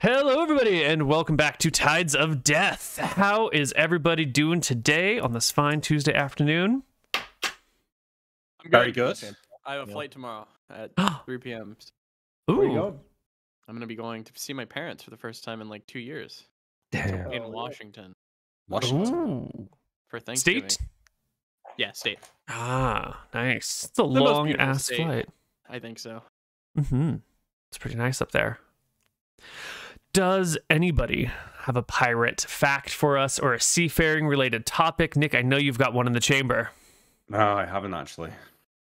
Hello, everybody, and welcome back to Tides of Death. How is everybody doing today on this fine Tuesday afternoon? I'm good. Very good. I have a flight tomorrow at 3 p.m. Ooh. Where you going? I'm going to be going to see my parents for the first time in like 2 years Damn. in Washington Ooh. for Thanksgiving. State? Yeah, state. Ah, nice. It's a The most long beautiful ass state. flight. I think so. It's pretty nice up there. Does anybody have a pirate fact for us or a seafaring related topic? Nick, I know you've got one in the chamber. No, I haven't actually.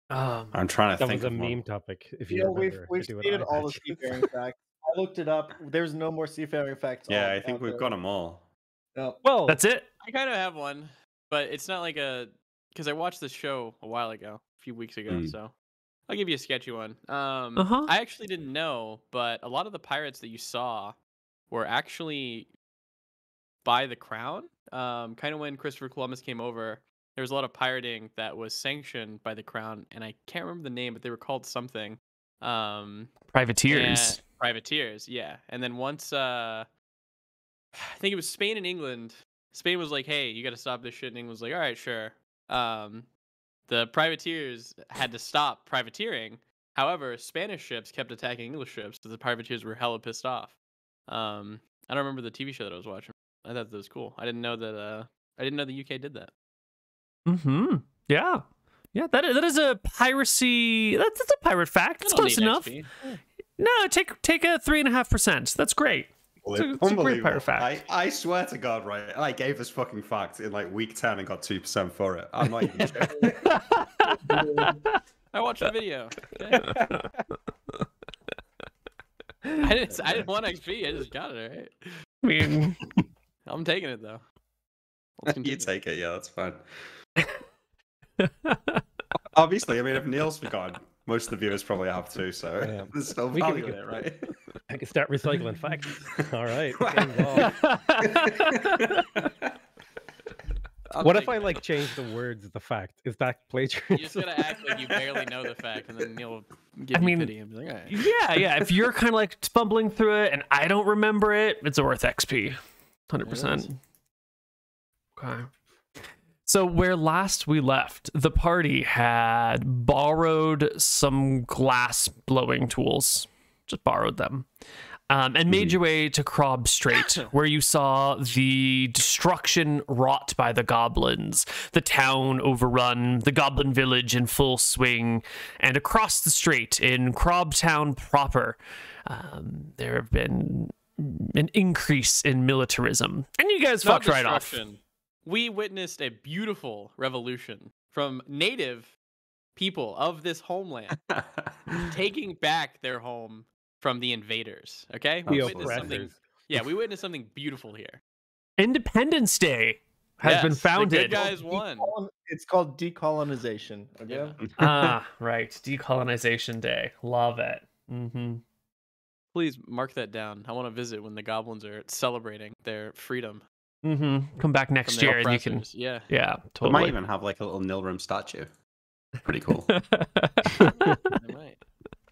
I'm trying to That think was a of one. meme topic. If You you know, remember, we've to do an stated all the iPad. seafaring facts. I looked it up. There's no more seafaring facts. Yeah, I think we've got them all. No. Well, That's it? I kind of have one, but it's not like a... Because I watched this show a while ago, a few weeks ago, so I'll give you a sketchy one. I actually didn't know, but a lot of the pirates that you saw were actually by the crown. Kind of when Christopher Columbus came over, there was a lot of pirating that was sanctioned by the crown, and I can't remember the name, but they were called something. Privateers. Privateers, yeah. And then once, I think it was Spain and England. Spain was like, "Hey, you got to stop this shit," and England was like, "All right, sure." The privateers had to stop privateering. However, Spanish ships kept attacking English ships, so the privateers were hella pissed off. I don't remember the TV show that I was watching. I thought that was cool. I didn't know that. I didn't know the UK did that. Yeah. Yeah, that is a piracy. That's a pirate fact. It's close enough. XP. No, take a 3.5%. That's great. It's a great pirate fact. I swear to God, right? I gave this fucking fact in like week 10 and got 2% for it. I'm not even joking. I watched the video. Okay. I didn't want XP. I just got it. Right. I mean, I'm taking it though. You take it, yeah, that's fine. Obviously, I mean, if Neal's forgotten, most of the viewers probably have too, so Yeah. there's still We can- value in it, right? I can start recycling facts. All right. What if I like change the words of the fact? Is that plagiarism? You just gotta act like you barely know the fact, and then Neal will give I you mean, pity and be like, "All right." yeah. If you're kind of like fumbling through it and I don't remember it, it's worth XP. 100%. Okay. So where last we left, the party had borrowed some glass blowing tools. Just borrowed them. And made your way to Krob Strait, where you saw the destruction wrought by the goblins, the town overrun, the goblin village in full swing, and across the strait in Krob town proper, there have been an increase in militarism. And you guys Not fucked right off. destruction. We witnessed a beautiful revolution from native people of this homeland taking back their home from the invaders. Okay, The witnessed something. oppressors. Yeah, we witnessed something beautiful here. Independence Day has been Yes, founded. The good guys won. It's called decolonization. Okay. Yeah. Right. Decolonization Day. Love it. Please mark that down. I want to visit when the goblins are celebrating their freedom Come back from next their year and you can. oppressors. Yeah. Yeah, We totally. might even have like a little Nilrim statue. Pretty cool. They might.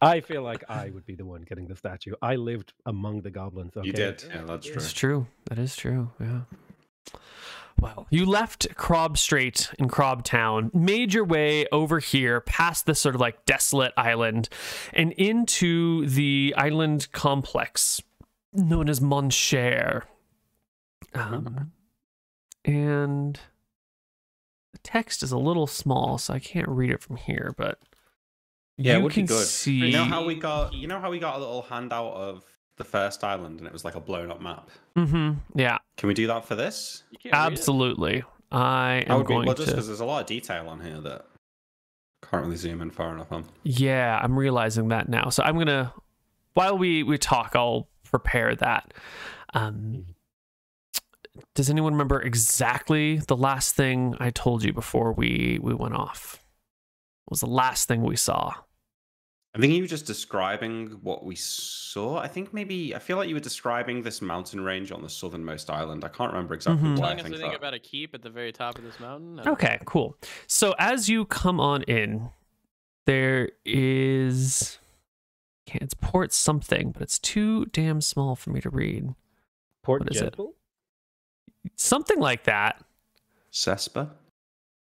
I feel like I would be the one getting the statue. I lived among the goblins. Okay? You did, yeah, that's true. It's true. That is true. Yeah. Well, you left Krob Strait in Krob Town, made your way over here past this sort of like desolate island and into the island complex known as Moncher. And the text is a little small, so I can't read it from here, but Yeah, it you would can be good. see. You know how we got a little handout of the first island and it was like a blown up map? Yeah, Can we do that for this? You can't read it? absolutely. I That am would be, going well, just to. because there's a lot of detail on here that can't really zoom in far enough on. Yeah, I'm realizing that now. So I'm gonna, while we talk, I'll prepare that. Does anyone remember exactly the last thing I told you before we went off? What was the last thing we saw? I think you were just describing what we saw. I feel like you were describing this mountain range on the southernmost island. I can't remember exactly what I Telling us think anything that. about a keep at the very top of this mountain? I don't Okay, cool. So as you come on in, there is Can't, it's port something, but it's too damn small for me to read. Port What is it? Gentle? Something like that. Cespa?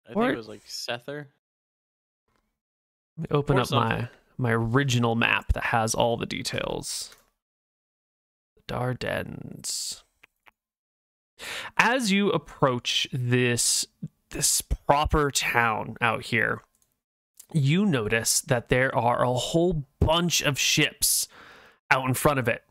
I think it was like Sether. Let me open Or up something. my original map that has all the details. Dardanelles. As you approach this proper town out here, you notice that there are a whole bunch of ships out in front of it.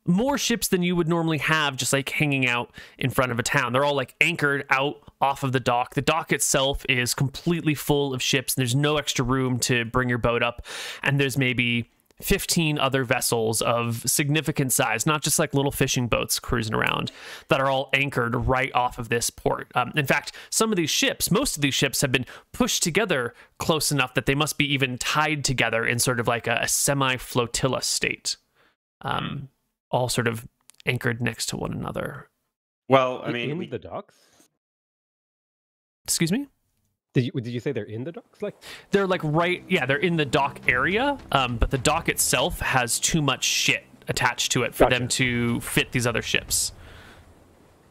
More ships than you would normally have just like hanging out in front of a town. They're all like anchored out off of the dock. The dock itself is completely full of ships, and there's no extra room to bring your boat up. And there's maybe 15 other vessels of significant size, not just like little fishing boats cruising around, that are all anchored right off of this port. In fact, most of these ships have been pushed together close enough that they must be even tied together in sort of like a semi-flotilla state. All sort of anchored next to one another. Well, I mean, In the docks? Excuse me? Did you say they're in the docks? Like, They're like they're in the dock area, but the dock itself has too much shit attached to it for them to fit these other ships.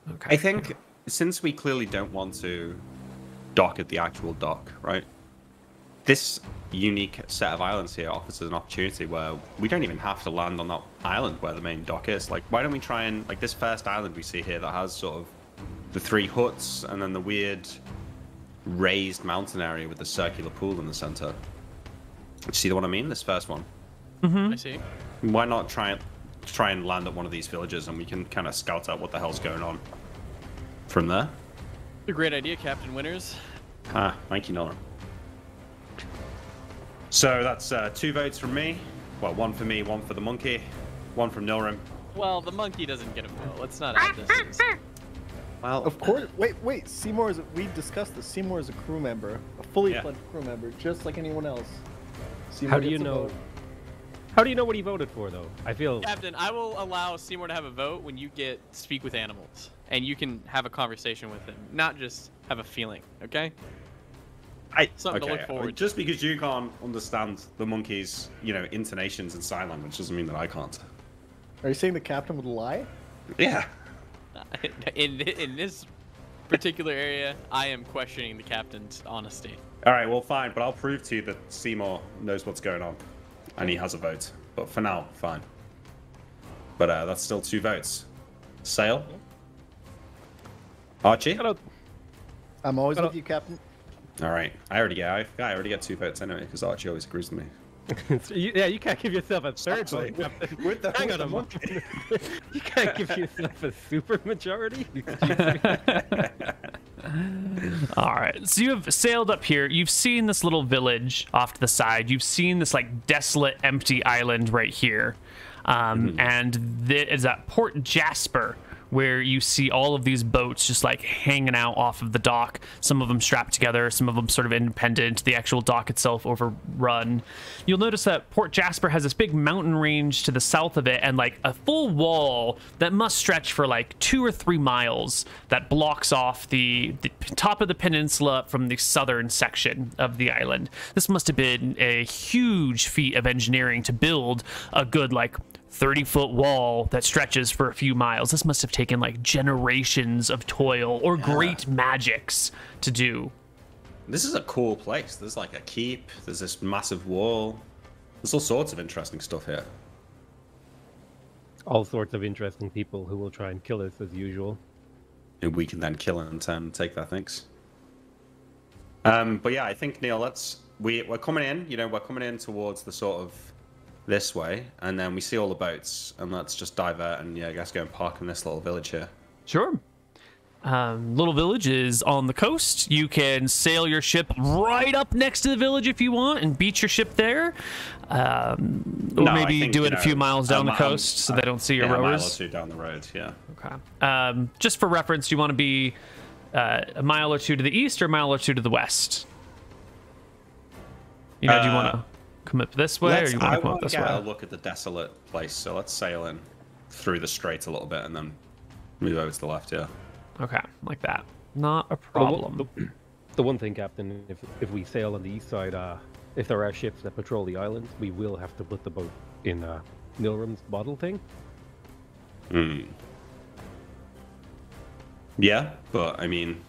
Okay. I think since we clearly don't want to dock at the actual dock, right? This unique set of islands here offers us an opportunity where we don't even have to land on that island where the main dock is. Like, why don't we try and, like, this first island we see here that has sort of the 3 huts and then the weird raised mountain area with the circular pool in the center. You see what I mean? This first one. I see. Why not try and land at one of these villages and we can kind of scout out what the hell's going on from there? A great idea, Captain Winners. Thank you, Nolan. So that's 2 votes from me. Well, 1 for me, 1 for the monkey, 1 from Nilrim. Well, the monkey doesn't get a vote. Let's not add this. Well, Of course. Wait. Seymour is. We discussed this. Seymour is a crew member, a fully Yeah. fledged crew member, just like anyone else. Seymour how do you gets a know? vote. How do you know what he voted for, though? I feel Captain, I will allow Seymour to have a vote when you get speak with animals, and you can have a conversation with him, not just have a feeling. Okay? Something to look forward to. Just because you can't understand the monkey's, intonations and sign language doesn't mean that I can't. Are you saying the captain would lie? Yeah. In this particular area, I am questioning the captain's honesty. All right, well, fine, but I'll prove to you that Seymour knows what's going on, and he has a vote. But for now, fine. But that's still 2 votes. Sail. Archie. I'm always with you, Captain. All right, I already get 2 votes anyway because Archie always agrees with me. you can't give yourself a third vote. With the Hang on a moment. You can't give yourself a super majority. All right, so you have sailed up here. You've seen this little village off to the side. You've seen this like desolate, empty island right here, and it's at Port Jasper, where you see all of these boats just like hanging out off of the dock. Some of them strapped together, some of them sort of independent, the actual dock itself overrun. You'll notice that Port Jasper has this big mountain range to the south of it and like a full wall that must stretch for like 2 or 3 miles that blocks off the top of the peninsula from the southern section of the island. This must have been a huge feat of engineering to build a good like 30-foot wall that stretches for a few miles. This must have taken like generations of toil or great magics to do. This is a cool place. There's like a keep. There's this massive wall. There's all sorts of interesting stuff here. All sorts of interesting people who will try and kill us as usual. And we can then kill it and take their things. But yeah, I think, Neal, we're coming in. We're coming in towards the sort of this way, and then we see all the boats, and let's just divert and I guess go and park in this little village here. Sure. Little village is on the coast. You can sail your ship right up next to the village if you want and beach your ship there. Or maybe do it a few miles down the coast so they don't see your rowers. A mile or 2 down the road, yeah. Okay. Just for reference, do you want to be a mile or 2 to the east or a mile or 2 to the west? Do you want to come up this way, or you want to come up this way? I want to get a look at the desolate place, so let's sail in through the strait a little bit and then move over to the left, yeah. Okay, like that. Not a problem. The one thing, Captain, if we sail on the east side, if there are ships that patrol the island, we will have to put the boat in Nilram's bottle thing. Hmm. Yeah, but I mean,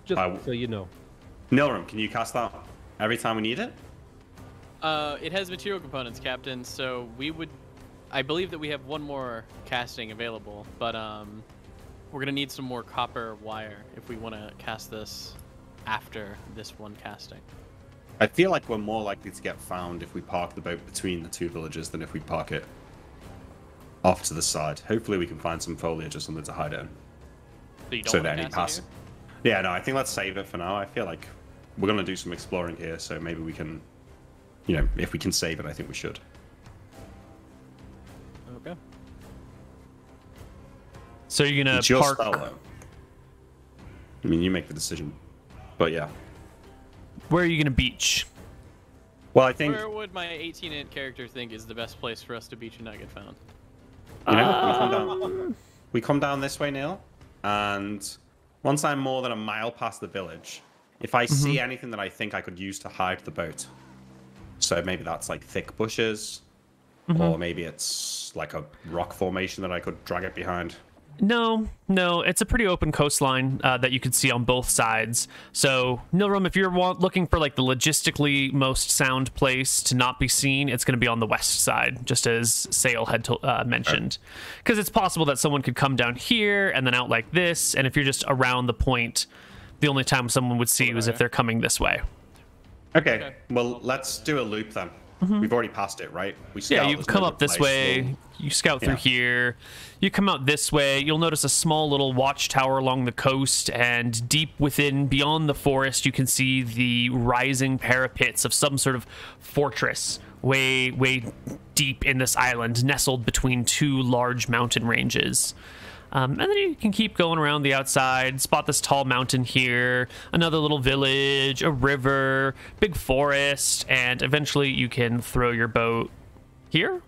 Just so you know. Nilram, can you cast that every time we need it? It has material components, Captain. So I believe that we have one more casting available, but we're gonna need some more copper wire if we want to cast this after this one casting. I feel like we're more likely to get found if we park the boat between the two villages than if we park it off to the side. Hopefully we can find some foliage or something to hide in. So you don't So want that to any cast it pass. Yeah, no, I think let's save it for now. I feel like we're going to do some exploring here, so maybe we can, if we can save it, I think we should. Okay. So you're gonna It's your park. spell, though. I mean, you make the decision. But yeah. Where are you gonna beach? Well, I think Where would my 18-int character think is the best place for us to beach and not get found? we come down this way, Neal, and once I'm more than a mile past the village, if I see anything that I think I could use to hide the boat, so maybe that's like thick bushes, or maybe it's like a rock formation that I could drag it behind. No, it's a pretty open coastline that you can see on both sides. So, Nilram, if you're looking for like the logistically most sound place to not be seen, it's going to be on the west side, just as Sale had mentioned. Because it's possible that someone could come down here and then out like this, and if you're just around the point, the only time someone would see you is if they're coming this way. Okay, well, let's do a loop then. We've already passed it, right? Yeah, you've come up this way, you scout through here, you come out this way, you'll notice a small little watchtower along the coast, and deep within, beyond the forest, you can see the rising parapets of some sort of fortress way deep in this island, nestled between two large mountain ranges. And then you can keep going around the outside, spot this tall mountain here, another little village, a river, big forest, and eventually you can throw your boat here.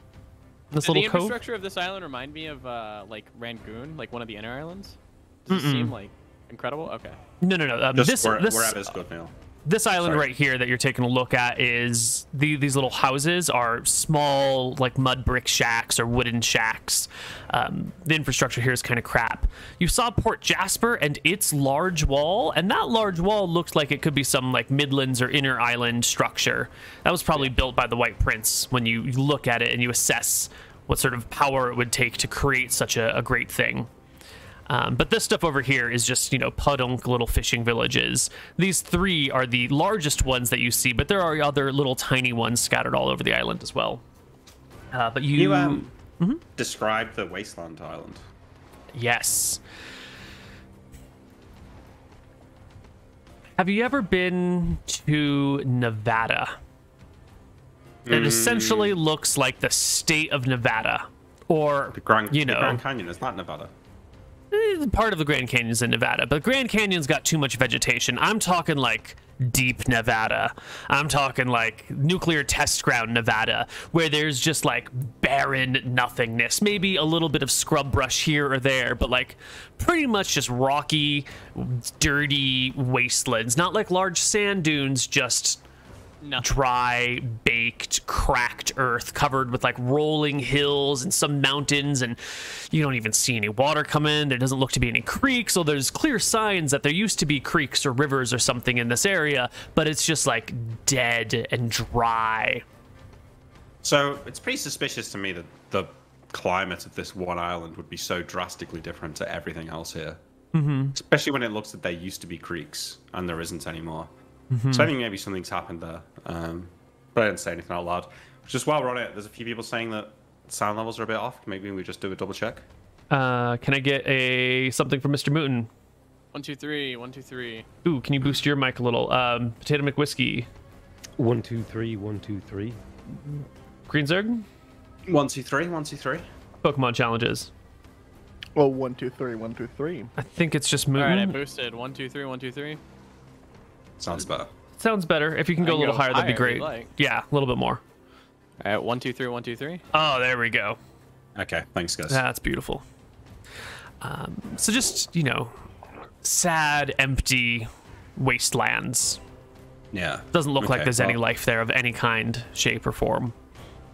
This Does little the cove. infrastructure of this island remind me of like Rangoon, like one of the inner islands? Does it seem like incredible? Okay. No. Just wherever's good, Neal. This island Sorry. right here that you're taking a look at is these little houses are small, like mud brick shacks or wooden shacks. The infrastructure here is kind of crap. You saw Port Jasper and its large wall, and that large wall looked like it could be some like Midlands or inner island structure. That was probably built by the White Prince when you look at it and you assess what sort of power it would take to create such a great thing. But this stuff over here is just, podunk little fishing villages. These three are the largest ones that you see, but there are other little tiny ones scattered all over the island as well. But you describe the wasteland island. Yes. Have you ever been to Nevada? It essentially looks like the state of Nevada, or The Grand you know, Grand Canyon, is that Nevada? part of the Grand Canyon's in Nevada, but Grand Canyon's got too much vegetation. I'm talking like deep Nevada. I'm talking like nuclear test ground Nevada, where there's just like barren nothingness. Maybe a little bit of scrub brush here or there, but like pretty much just rocky, dirty wastelands. Not like large sand dunes, just dry, baked, cracked earth covered with like rolling hills and some mountains, and you don't even see any water come in. There doesn't look to be any creeks, so there's clear signs that there used to be creeks or rivers or something in this area, but it's just like dead and dry. So it's pretty suspicious to me that the climate of this one island would be so drastically different to everything else here. Especially when it looks that there used to be creeks and there isn't anymore. So I think maybe something's happened there. But I didn't say anything out loud. Just while we're on it, there's a few people saying that sound levels are a bit off. Maybe we just do a double check. Can I get something from MrMouton? 1 2 3 1 2 3. Ooh, can you boost your mic a little? PotatoMcWhiskey. 1 2 3 1 2 3. Greenzerg. 1 2 3 1 2 3. PokemonChallenges. Oh, 1 2 3 1 2 3. I think it's just All right, I Mooton. boosted 1 2 3 1 2 3. Sounds better. Sounds better. If you can I go a can little go higher, that'd be higher if great. you'd like. Yeah, a little bit more. All right, 1 2 3 1 2 3. Oh, there we go. Okay, thanks, guys. That's beautiful. So just, sad, empty wastelands. Yeah. Doesn't look like Okay, there's any well, life there of any kind, shape, or form.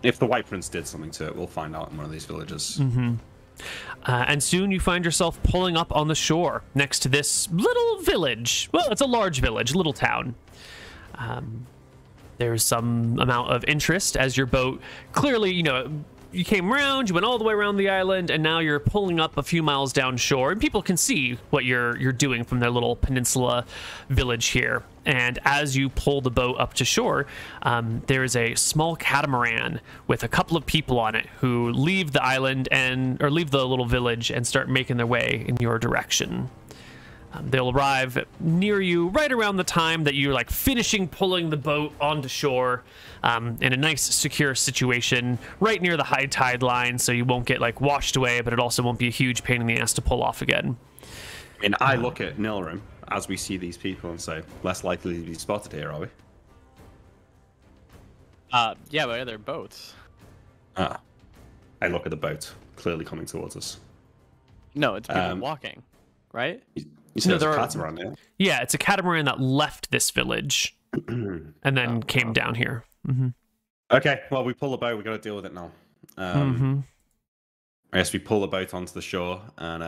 If the White Prince did something to it, we'll find out in one of these villages. And soon you find yourself pulling up on the shore next to this little village. Well, it's a large village, little town. There's some amount of interest as your boat clearly, you came around, you went all the way around the island, and now you're pulling up a few miles down shore, and people can see what you're doing from their little peninsula village here. And as you pull the boat up to shore, there is a small catamaran with a couple of people on it who leave the island or leave the little village and start making their way in your direction. They'll arrive near you right around the time that you're like finishing pulling the boat onto shore, in a nice secure situation right near the high tide line, so you won't get like washed away, but it also won't be a huge pain in the ass to pull off again. I mean, I look at Nilrim as we see these people and say, less likely to be spotted here, are we? Yeah, but they're boats. Ah. I look at the boat, clearly coming towards us. No, it's people walking, right? You said No, there's a there are- catamaran there? Yeah, it's a catamaran that left this village and then came down here. Okay, well, we pull the boat. We got to deal with it now. I guess we pull the boat onto the shore and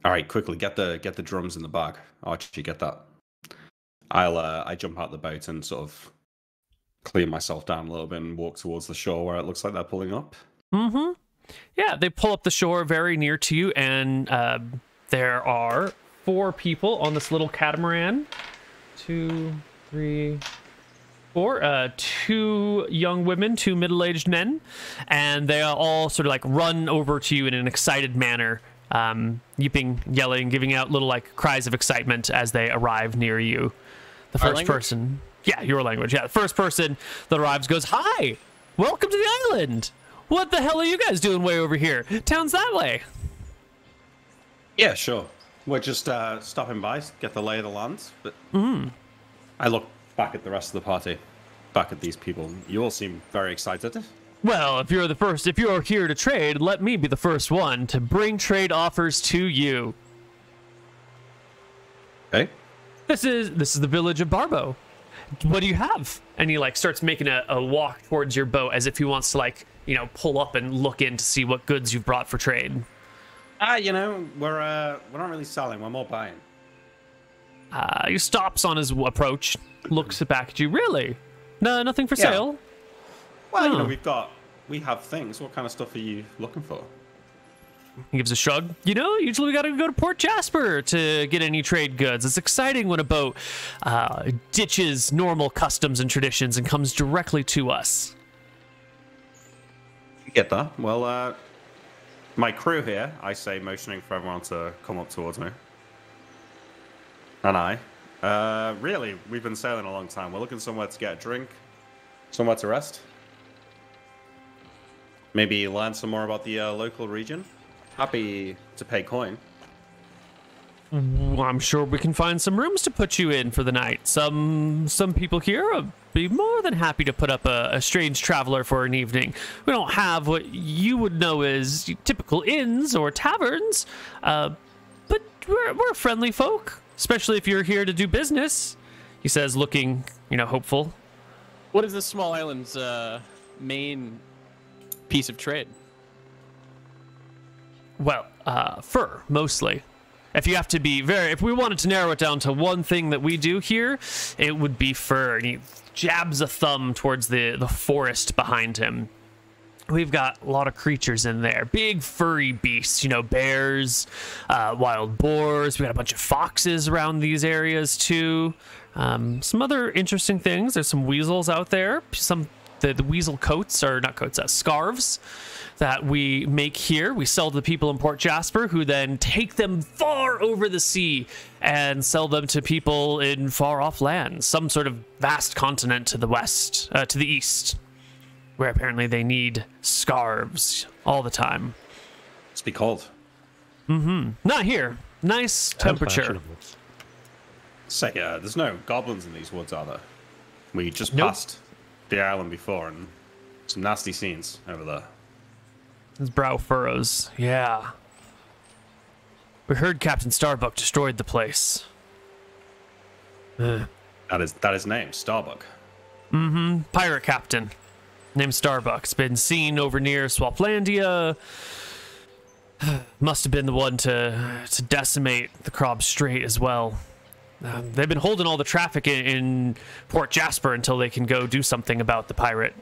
all right, quickly get the drums in the bag. Archie, get that. I jump out the boat and sort of clean myself down a little bit and walk towards the shore where it looks like they're pulling up. Yeah, they pull up the shore very near to you, and there are 4 people on this little catamaran. 2, 3, 4. 2 young women, 2 middle-aged men, and they all sort of like run over to you in an excited manner, yipping, yelling, giving out little like cries of excitement as they arrive near you. The first person, yeah, your language, yeah. The first person that arrives goes, "Hi, welcome to the island. What the hell are you guys doing way over here? Town's that way." Yeah, sure. We're just stopping by, get the lay of the land. But I look back at the rest of the party, back at these people. You all seem very excited. Well, if you're here to trade, let me be the first one to bring trade offers to you. Okay. This is the village of Barbo. What do you have? And he like starts making a walk towards your boat as if he wants to like, pull up and look in to see what goods you've brought for trade. We're not really selling, we're more buying. He stops on his approach, looks back at you. Really? No, nothing for sale? Well, we have things. What kind of stuff are you looking for? He gives a shrug. Usually we gotta go to Port Jasper to get any trade goods. It's exciting when a boat ditches normal customs and traditions and comes directly to us. You get that? Well, my crew here, I say, motioning for everyone to come up towards me. And really, we've been sailing a long time. We're looking somewhere to get a drink, somewhere to rest. Maybe learn some more about the local region. Happy to pay coin. Well, I'm sure we can find some rooms to put you in for the night. Some people here would be more than happy to put up a strange traveler for an evening. We don't have what you would know as typical inns or taverns, but we're friendly folk, especially if you're here to do business. He says, looking, hopeful. What is this small island's main piece of trade? Well, fur, mostly. If we wanted to narrow it down to one thing that we do here, it would be fur. And he jabs a thumb towards the forest behind him. We've got a lot of creatures in there. Big furry beasts, bears, wild boars. We got a bunch of foxes around these areas too. Some other interesting things. There's some weasels out there. The weasel coats, or not coats, scarves that we make here. We sell to the people in Port Jasper, who then take them far over the sea and sell them to people in far off lands, some sort of vast continent to the west, to the east, where apparently they need scarves all the time. Must be cold. Not here. Nice temperature. Say, there's no goblins in these woods, are there? We just Nope. passed the island before, and some nasty scenes over there. His brow furrows. Yeah. We heard Captain Starbuck destroyed the place. That is name, Starbuck. Pirate captain named Starbuck's been seen over near Swaplandia. Must have been the one to decimate the Krob Strait as well. They've been holding all the traffic in Port Jasper until they can go do something about the pirate.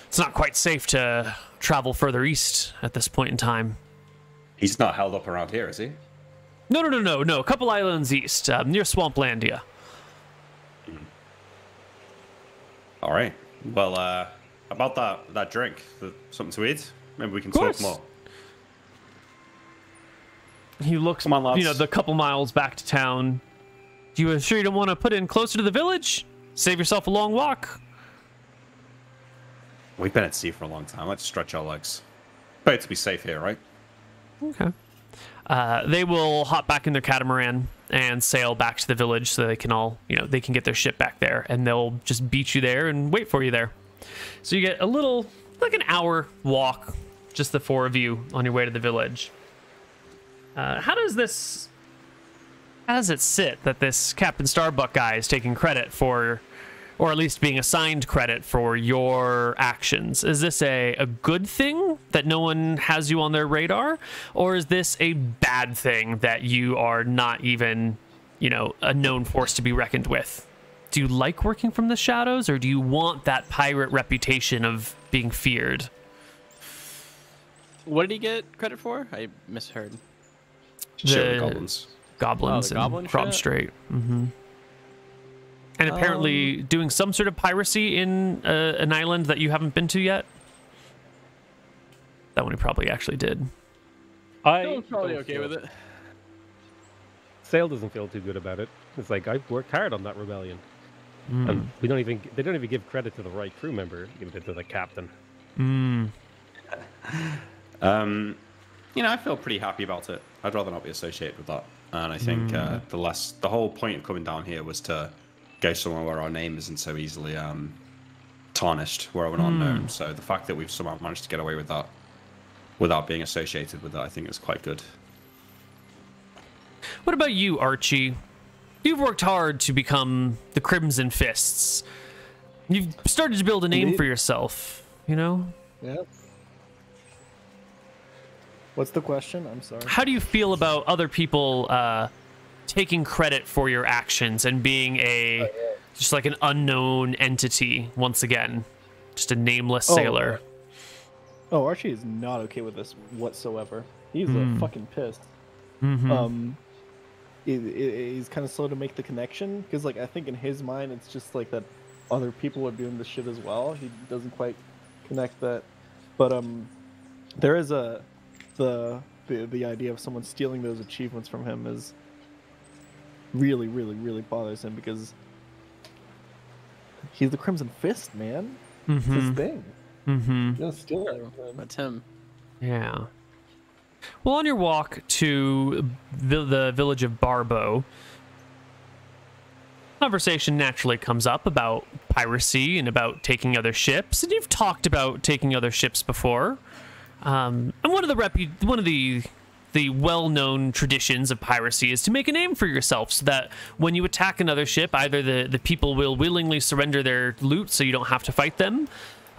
It's not quite safe to travel further east at this point in time. He's not held up around here, is he? No. A couple islands east, near Swamplandia. All right. Well, about that drink, something to eat. Maybe we can talk more. He looks, Come on, lads. The couple miles back to town. You sure you don't want to put in closer to the village? Save yourself a long walk. We've been at sea for a long time. Let's stretch our legs. Better to be safe here, right? Okay. They will hop back in their catamaran and sail back to the village so they can all, they can get their ship back there, and they'll just beach you there and wait for you there. So you get a little, like an hour walk, just the four of you on your way to the village. How does it sit that this Captain Starbuck guy is taking credit for, or at least being assigned credit for your actions? Is this a good thing that no one has you on their radar? Or is this a bad thing that you are not even, a known force to be reckoned with? Do you like working from the shadows, or do you want that pirate reputation of being feared? What did he get credit for? I misheard. The goblins. Goblins the goblin and Krob shit? Strait. And apparently doing some sort of piracy in an island that you haven't been to yet. That one he probably actually did. I'm probably okay with it. Sale doesn't feel too good about it. It's like, I've worked hard on that rebellion. And they don't even give credit to the right crew member, give it to the captain. I feel pretty happy about it. I'd rather not be associated with that. And I think the whole point of coming down here was to go somewhere where our name isn't so easily tarnished, where we're not known. So the fact that we've somehow managed to get away with that without being associated with that, I think is quite good. What about you, Archie? You've worked hard to become the Crimson Fists. You've started to build a name for yourself, Yeah. What's the question? I'm sorry. How do you feel about other people taking credit for your actions and being just like an unknown entity once again? Just a nameless sailor. Oh, Archie is not okay with this whatsoever. He's fucking pissed. He's kind of slow to make the connection because, I think in his mind it's just like that other people are doing this shit as well. He doesn't quite connect that, but there is the idea of someone stealing those achievements from him is really, really, really bothers him because he's the Crimson Fist, man. It's his thing. You don't steal that from him. That's him. Yeah. Well, on your walk to the village of Barbo, conversation naturally comes up about piracy and about taking other ships, and you've talked about taking other ships before. And one of the well-known traditions of piracy is to make a name for yourself, so that when you attack another ship, either the people will willingly surrender their loot, so you don't have to fight them,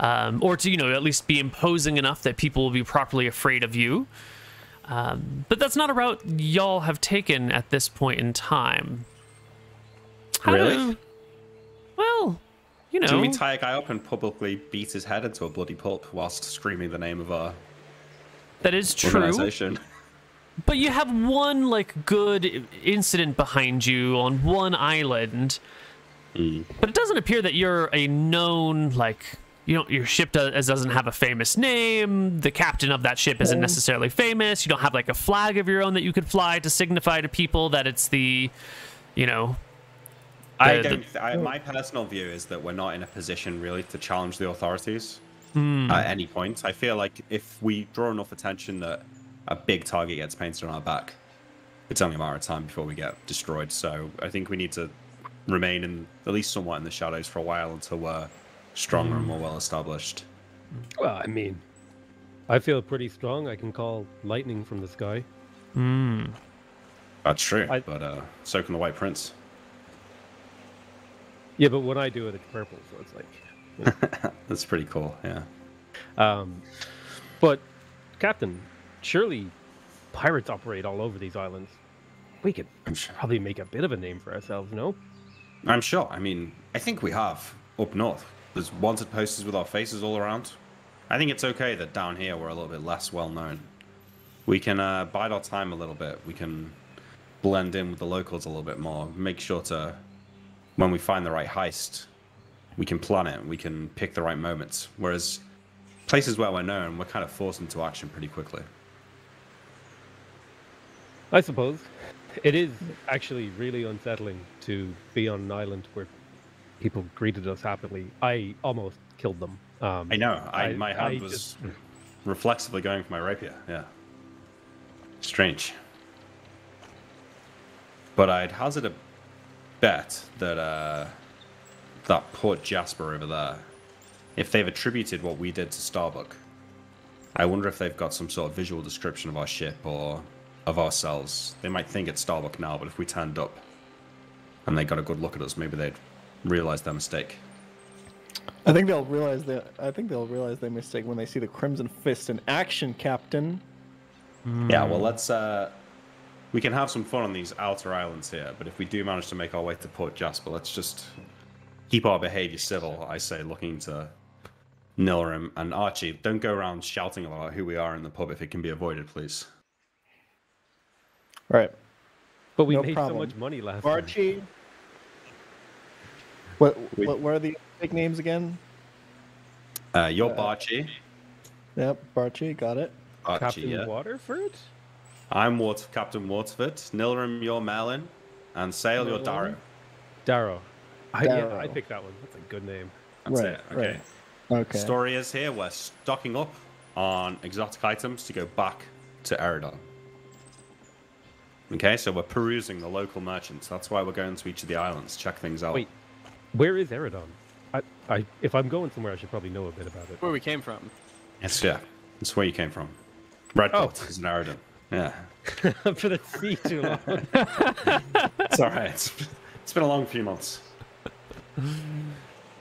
or to at least be imposing enough that people will be properly afraid of you. But that's not a route y'all have taken at this point in time. Really? Well, Do we tie a guy up and publicly beat his head into a bloody pulp whilst screaming the name of our that is true. organization? But you have one good incident behind you on one island. But it doesn't appear that you're a known your ship doesn't have a famous name. The captain of that ship isn't necessarily famous. You don't have a flag of your own that you could fly to signify to people that it's my personal view is that we're not in a position really to challenge the authorities at any point. I feel like if we draw enough attention that a big target gets painted on our back, it's only a matter of time before we get destroyed. So I think we need to remain at least somewhat in the shadows for a while until we're stronger and more well established. Well, I feel pretty strong. I can call lightning from the sky. That's true, but so can the White Prince. Yeah, but when I do it, it's purple, so it's like. That's pretty cool. Yeah. But, Captain, surely pirates operate all over these islands. We could probably make a bit of a name for ourselves, no? I'm sure. I mean, I think we have up north. There's wanted posters with our faces all around. I think it's okay that down here we're a little bit less well known. We can bide our time a little bit. We can blend in with the locals a little bit more. Make sure to, when we find the right heist, we can plan it. We can pick the right moments. Whereas places where we're known, we're kind of forced into action pretty quickly. I suppose. It is actually really unsettling to be on an island where people greeted us happily. I almost killed them. I know. My hand was reflexively going for my rapier. Yeah. Strange. But I'd hazard a bet that that Port Jasper over there, if they've attributed what we did to Starbuck, I wonder if they've got some sort of visual description of our ship or of ourselves. They might think it's Starbuck now, but if we turned up and they got a good look at us, maybe they'd realize their mistake. I think they'll realize their mistake when they see the Crimson Fist in action, Captain. Yeah, well, let's we can have some fun on these outer islands here, but if we do manage to make our way to Port Jasper, let's just keep our behavior civil, I say, looking to Neal and Archie. Don't go around shouting about who we are in the pub if it can be avoided, please. Right. But we No made problem. so much money last time. Archie. What are the fake names again? You're Barchi. Yep, Barchi, got it. Archie, Captain yeah. Waterford? I'm Captain Waterford. Nilrim, you're Merlin. And Sail, you're Darrow. Darrow. Yeah, Darrow. I picked that one. That's a good name. That's Right, it. Okay. right. Okay. Story is here. We're stocking up on exotic items to go back to Eridon. Okay, so we're perusing the local merchants. That's why we're going to each of the islands, check things out. Wait, where is Eridon? If I'm going somewhere, I should probably know a bit about it. Where we came from. It's where you came from. Red Belt is in Eridon. Yeah. For the sea too long. It's all right. It's been a long few months.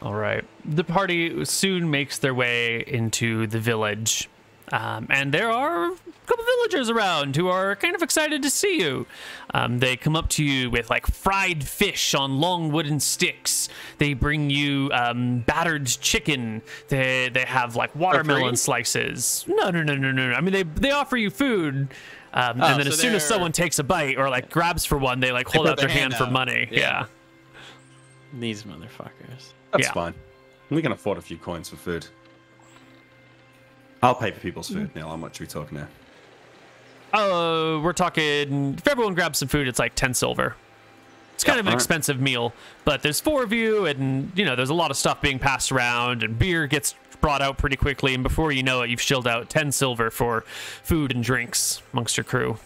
All right. The party soon makes their way into the village. And there are a couple villagers around who are kind of excited to see you. They come up to you with like fried fish on long wooden sticks. They bring you battered chicken. They have like watermelon slices. No. I mean, they offer you food. And then so as soon as someone takes a bite or like grabs for one, they like hold put out their their hand hand for out. money. Yeah. Yeah. These motherfuckers. That's Yeah. fine. We can afford a few coins for food. I'll pay for people's food, Neal. How much are we talking here? We're talking, if everyone grabs some food, it's like 10 silver. It's kind of an alright. expensive meal, but there's 4 of you, and, you know, there's a lot of stuff being passed around, and beer gets brought out pretty quickly, and before you know it, you've shilled out 10 silver for food and drinks amongst your crew.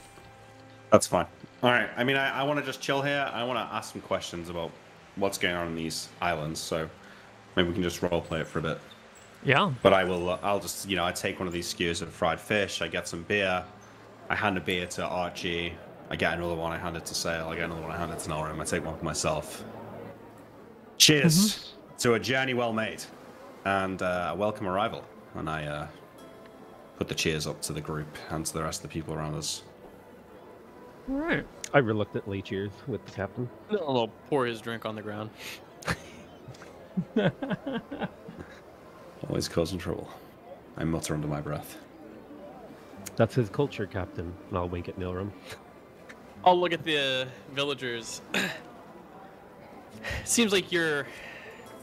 That's fine. All right. I mean, I want to just chill here. I want to ask some questions about what's going on in these islands, so maybe we can just role play it for a bit. Yeah. But I'll just, I take one of these skewers of fried fish, I get some beer, I hand a beer to Archie, I get another one, I hand it to Sail, I get another one, I hand it to Norim, I take one for myself. Cheers to a journey well made, and a welcome arrival. And I put the cheers up to the group and to the rest of the people around us. All right. I reluctantly cheers with the captain. No, we'll pour his drink on the ground. Always causing trouble. I mutter under my breath. That's his culture, Captain. And I'll wink at Nilrim. I'll look at the villagers. Seems like you're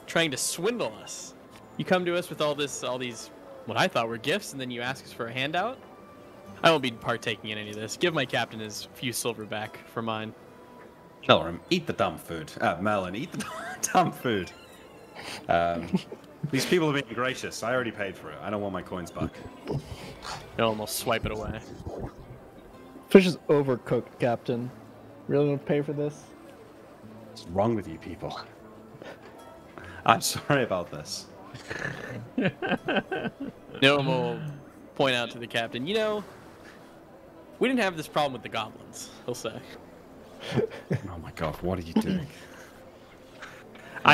trying to swindle us. You come to us with all these, what I thought were gifts, and then you ask us for a handout? I won't be partaking in any of this. Give my captain his few silver back for mine. Norim, eat the damn food. Merlin, eat the damn food. These people are being gracious. I already paid for it. I don't want my coins back. They'll almost swipe it away. Fish is overcooked, Captain. Really want to pay for this? What's wrong with you people? I'm sorry about this. No one will point out to the captain, we didn't have this problem with the goblins, he'll say. Oh my god, what are you doing?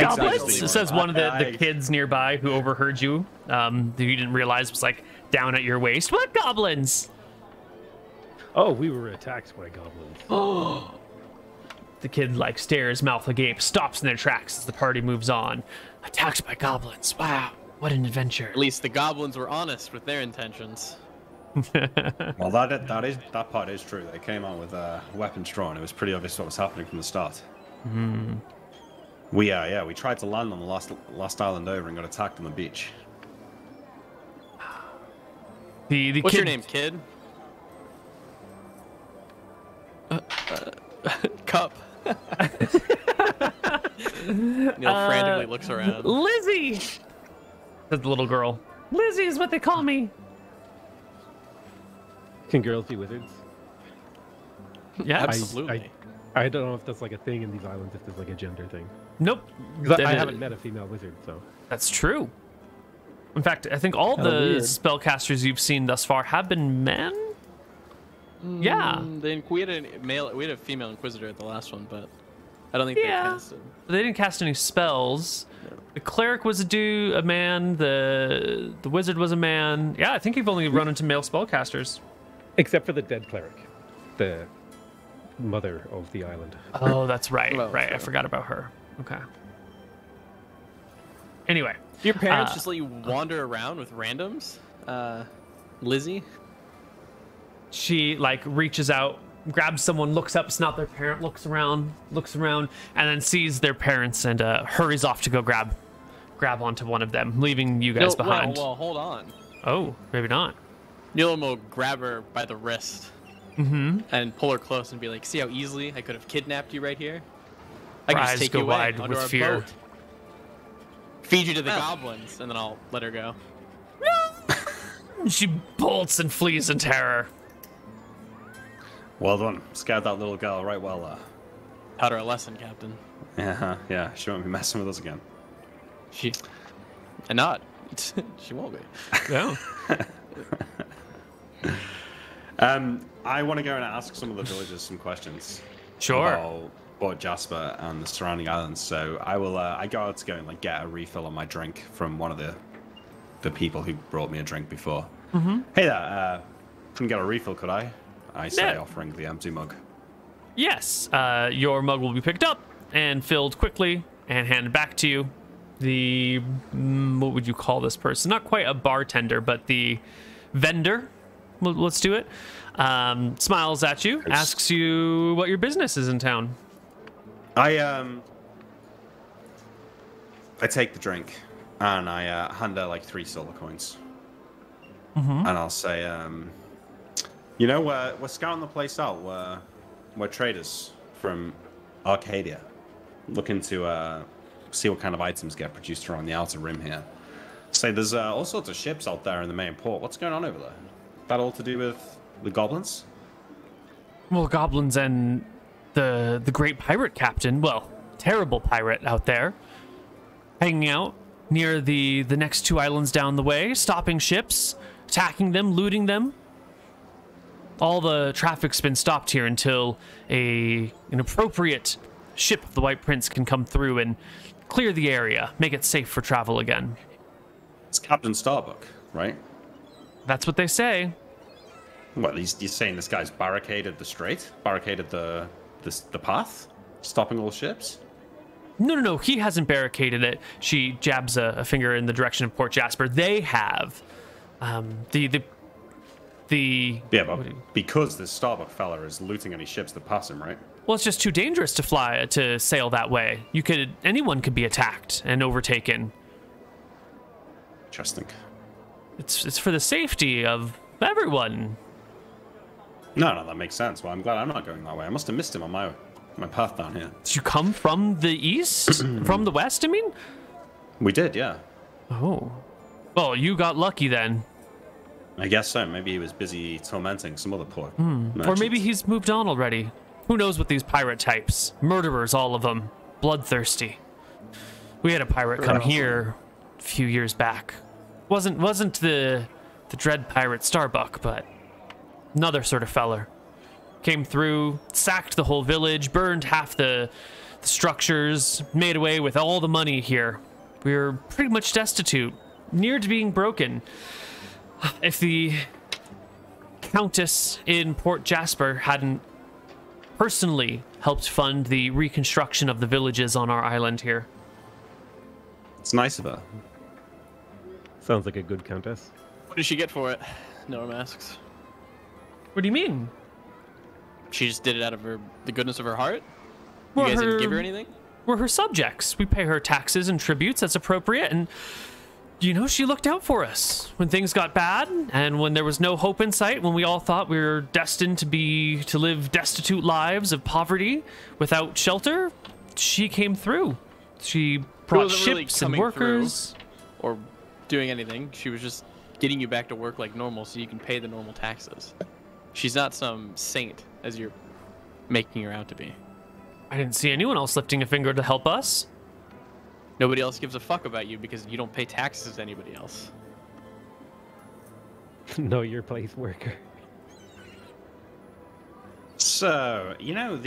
Goblins, says one of the I- kids nearby who overheard you, who you didn't realize was like down at your waist. What goblins? Oh, we were attacked by goblins. The kid like stares, mouth agape, stops in their tracks as the party moves on. Attacked by goblins. Wow, what an adventure. At least the goblins were honest with their intentions. Well, that part is true. They came on with weapons drawn. It was pretty obvious what was happening from the start. We tried to land on the last island over and got attacked on the beach. The What's kid, your name, kid? Cup. Neal frantically looks around. Lizzie, says the little girl. Lizzie is what they call me. Can girls be wizards? Yeah, Absolutely. I don't know if that's like a thing in these islands, if there's like a gender thing. nope. 'Cause I That- haven't met a female wizard, so. That's true. In fact, I think all Kinda the weird. spellcasters you've seen thus far have been men. Yeah, Then we had a female inquisitor at the last one, but I don't think they Yeah. casted. they didn't cast any spells. The cleric was a man. The wizard was a man. Yeah, I think you've only run into male spellcasters. Except for the dead cleric, the mother of the island. Oh, that's right. Well, right, I so- forgot about her. Okay. Anyway, Do your parents Uh, just let you wander around with randoms? Lizzie? she like reaches out, grabs someone, looks up, it's not their parent, looks around, and then sees their parents and hurries off to go grab onto one of them, leaving you guys behind. Well, hold on. Oh, maybe not. Neal will grab her by the wrist and pull her close and be like, see how easily I could have kidnapped you right here? I Her can eyes just take go you away wide onto with our fear. boat, feed you to the goblins, and then I'll let her go. She bolts and flees in terror. Well done. Scared that little girl right well there. Taught her a lesson, Captain. Yeah. She won't be messing with us again. And not. She won't be. Yeah. I want to go and ask some of the villagers some questions. Sure. About Jasper and the surrounding islands. So I will. I go out to go and like get a refill on my drink from one of the people who brought me a drink before. Hey there. Couldn't get a refill, could I? I say, Yeah. offering the empty mug. Yes, your mug will be picked up and filled quickly and handed back to you. The what would you call this person? Not quite a bartender, but the vendor. Let's do it. Smiles at you, asks you what your business is in town. I take the drink and I hand her like 3 silver coins. And I'll say, we're scouting the place out. We're traders from Arcadia, looking to see what kind of items get produced around the outer rim here. Say there's all sorts of ships out there in the main port. What's going on over there? That all to do with the goblins? Well, goblins and the great pirate captain, well, terrible pirate out there, hanging out near the next 2 islands down the way, stopping ships, attacking them, looting them. All the traffic's been stopped here until an appropriate ship of the White Prince can come through and clear the area, make it safe for travel again. It's Captain Starbuck, right? That's what they say. What, you're saying this guy's barricaded the strait? Barricaded the path? Stopping all ships? No, he hasn't barricaded it. She jabs a finger in the direction of Port Jasper. They have. Yeah, but because this Starbuck fella is looting any ships that pass him, right? Well, it's just too dangerous to sail that way. Anyone could be attacked and overtaken. Interesting. It's for the safety of everyone. No, that makes sense. Well, I'm glad I'm not going that way. I must have missed him on my path down here. Did you come from the east? From the west, I mean? We did, yeah. Oh. Well, you got lucky then. I guess so. Maybe he was busy tormenting some other poor Or merchants. maybe he's moved on already. Who knows what these pirate types? Murderers, all of them. Bloodthirsty. We had a pirate come here a few years back. Wasn't the dread pirate Starbuck, but another sort of feller. Came through, sacked the whole village, burned half the the structures, made away with all the money here. We're pretty much destitute, near to being broken. If the Countess in Port Jasper hadn't personally helped fund the reconstruction of the villages on our island here. It's nice of her. Sounds like a good countess. What did she get for it? Norm asks. What do you mean? She just did it out of the goodness of her heart? Well, You guys didn't give her anything? We're her subjects. We pay her taxes and tributes as appropriate, and you know, she looked out for us when things got bad and when there was no hope in sight, when we all thought we were destined to live destitute lives of poverty without shelter. She came through. She brought wasn't really ships and coming workers. Or doing anything. She was just getting you back to work like normal so you can pay the normal taxes. She's not some saint as you're making her out to be. I didn't see anyone else lifting a finger to help us. Nobody else gives a fuck about you because you don't pay taxes to anybody else. Know your place worker. So, you know,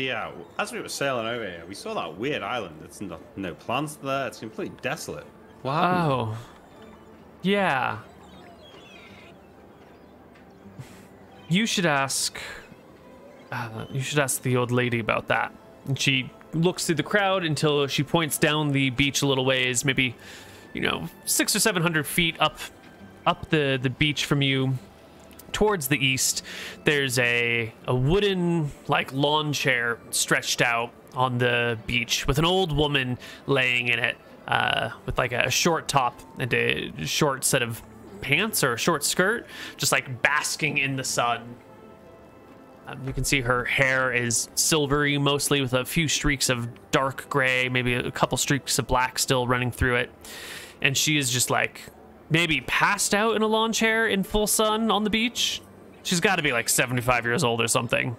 as we were sailing over here, we saw that weird island. It's no plants there. It's completely desolate. What happened? Oh. Yeah. You should ask the old lady about that. And she looks through the crowd until she points down the beach a little ways, maybe, 600 or 700 feet up the beach from you. Towards the east, there's a wooden lawn chair stretched out on the beach with an old woman laying in it, with a short top and a short set of pants or a short skirt, just basking in the sun. You can see her hair is silvery mostly, with a few streaks of dark gray, maybe a couple streaks of black still running through it. And she is just maybe passed out in a lawn chair in full sun on the beach. She's got to be 75 years old or something.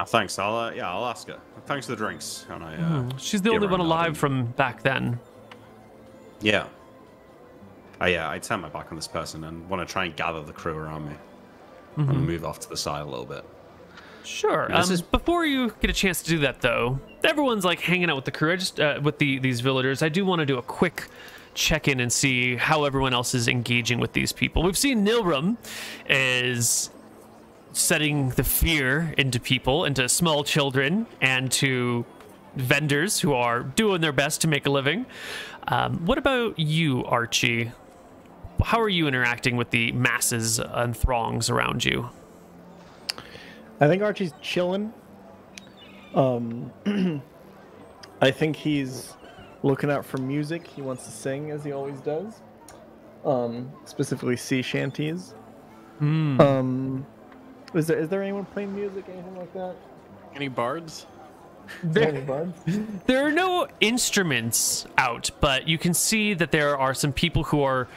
Thanks. I'll ask her. Thanks for the drinks. And She's the only one alive from back then. Yeah. I turn my back on this person and want to try and gather the crew around me. And move off to the side a little bit. Sure. Before you get a chance to do that, though, everyone's hanging out with the crew. With these villagers. I do want to do a quick check-in and see how everyone else is engaging with these people. We've seen Nilram is setting the fear into people, into small children, and to vendors who are doing their best to make a living. What about you, Archie? How are you interacting with the masses and throngs around you? I think Archie's chilling. I think he's looking out for music. He wants to sing, as he always does. Specifically sea shanties. Is there anyone playing music, anything like that? Any bards? There are no instruments out, but you can see that there are some people who are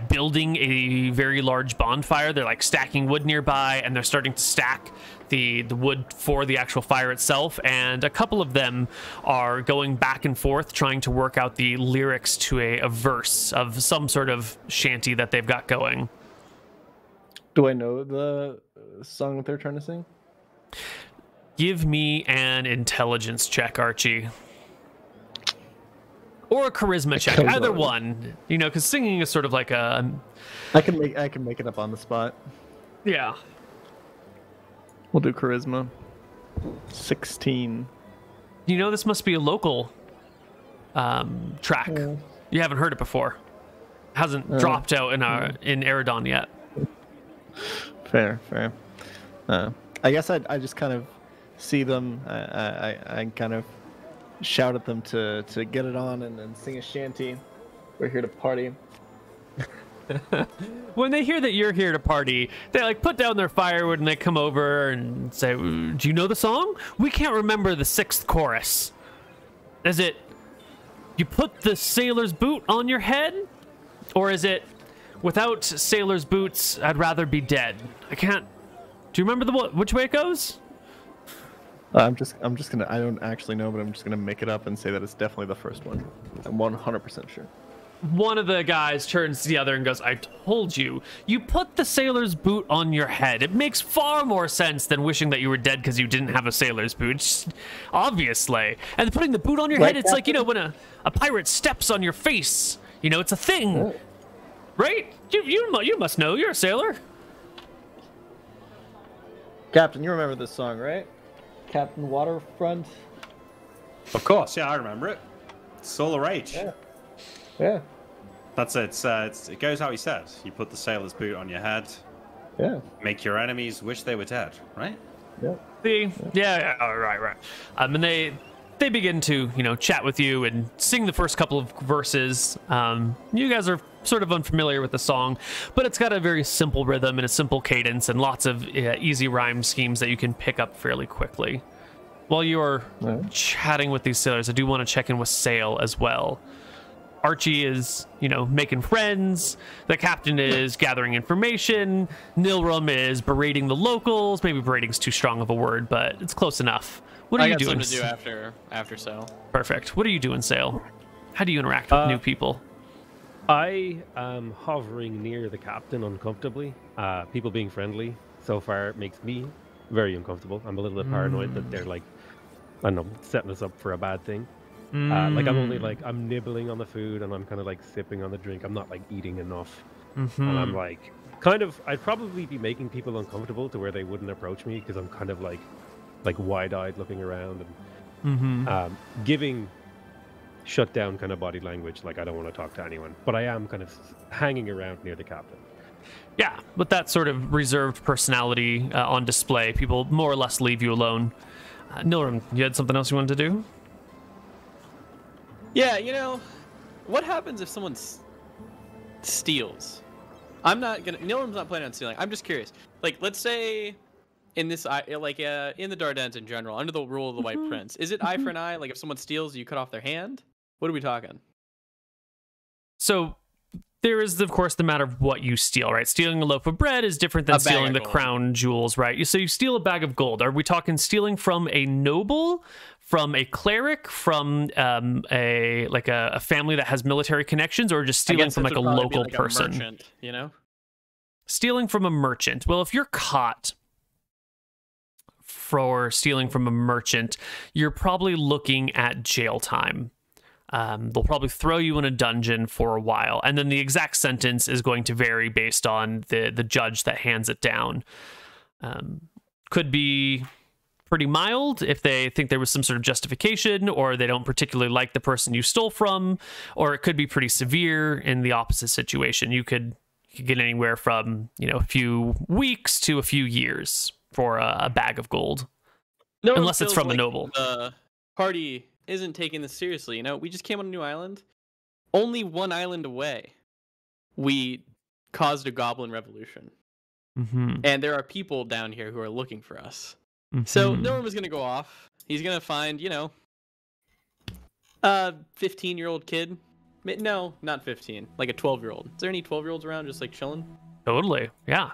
building a very large bonfire. They're stacking wood nearby, and they're starting to stack the wood for the actual fire itself. And a couple of them are going back and forth trying to work out the lyrics to a verse of some sort of shanty that they've got going. Do I know the song that they're trying to sing? Give me an intelligence check, Archie. Or a charisma check. Either one. Because singing is sort of I can make it up on the spot. Yeah. We'll do charisma. 16. This must be a local track. Yeah. You haven't heard it before. Hasn't dropped out in Eridon yet. Fair. I guess I just kind of see them. I kind of shout at them to get it on and sing a shanty. We're here to party. When they hear that you're here to party, they put down their firewood and they come over and say, "Do you know the song? We can't remember the 6th chorus. Is it, you put the sailor's boot on your head? Or is it, without sailor's boots, I'd rather be dead? I can't. Do you remember which way it goes?" I'm just gonna. I don't actually know, but I'm just gonna make it up and say that it's definitely the first one. I'm 100% sure. one of the guys turns to the other and goes, I told you, you put the sailor's boot on your head. It makes far more sense than wishing that you were dead because you didn't have a sailor's boot. Just, obviously. And putting the boot on your head, it's like, you know, when a pirate steps on your face. You know, it's a thing. Oh. Right? You must know. You're a sailor. Captain, you remember this song, right? Captain Waterfront? Of course, yeah, I remember it. It's all the rage. Yeah. That's it. It goes how he says. You put the sailor's boot on your head. Yeah. Make your enemies wish they were dead, right? Yeah. See? Yeah. Oh, right. And they begin to, you know, chat with you and sing the first couple of verses. You guys are sort of unfamiliar with the song, but it's got a very simple rhythm and a simple cadence and lots of easy rhyme schemes that you can pick up fairly quickly. While you're chatting with these sailors, I do want to check in with Sail as well. Archie is, you know, making friends. The captain is gathering information. Nilrum is berating the locals. Maybe berating's too strong of a word, but it's close enough. What are you doing? I got something to do after Sail. Perfect. What are you doing, Sail? How do you interact with new people? I am hovering near the captain uncomfortably. People being friendly so far makes me very uncomfortable. I'm a little bit paranoid that they're like, I don't know, setting us up for a bad thing. Like I'm nibbling on the food and I'm kind of like sipping on the drink. I'm not like eating enough. And I'm like, I'd probably be making people uncomfortable to where they wouldn't approach me because I'm kind of like wide-eyed looking around and giving shut down kind of body language. Like I don't want to talk to anyone, but I am kind of hanging around near the captain. Yeah, with that sort of reserved personality on display, people more or less leave you alone. Nilrum, you had something else you wanted to do? Yeah, you know, what happens if someone steals? Nilrum's not planning on stealing. I'm just curious. Like, let's say in this, in the Dardanelles in general, under the rule of the White Prince, is it eye for an eye? Like, if someone steals, you cut off their hand? What are we talking? So there is, of course, the matter of what you steal, right? Stealing a loaf of bread is different than stealing the crown jewels, right? So you steal a bag of gold. Are we talking stealing from a noble, from a cleric, from a family that has military connections, or just stealing from like a local person? A merchant, you know? Stealing from a merchant. Well, if you're caught for stealing from a merchant, you're probably looking at jail time. They'll probably throw you in a dungeon for a while, and then the exact sentence is going to vary based on the judge that hands it down. Could be pretty mild if they think there was some sort of justification, or they don't particularly like the person you stole from, or it could be pretty severe in the opposite situation. You could get anywhere from, you know, a few weeks to a few years for a bag of gold, unless it's from a noble. The party isn't taking this seriously. You know, we just came on a new island. Only one island away, we caused a goblin revolution. And there are people down here who are looking for us. So Nilrum is going to go off. He's going to find, you know, a 15-year-old kid. No, not 15. Like a 12-year-old. Is there any 12-year-olds around just like chilling? Totally, yeah.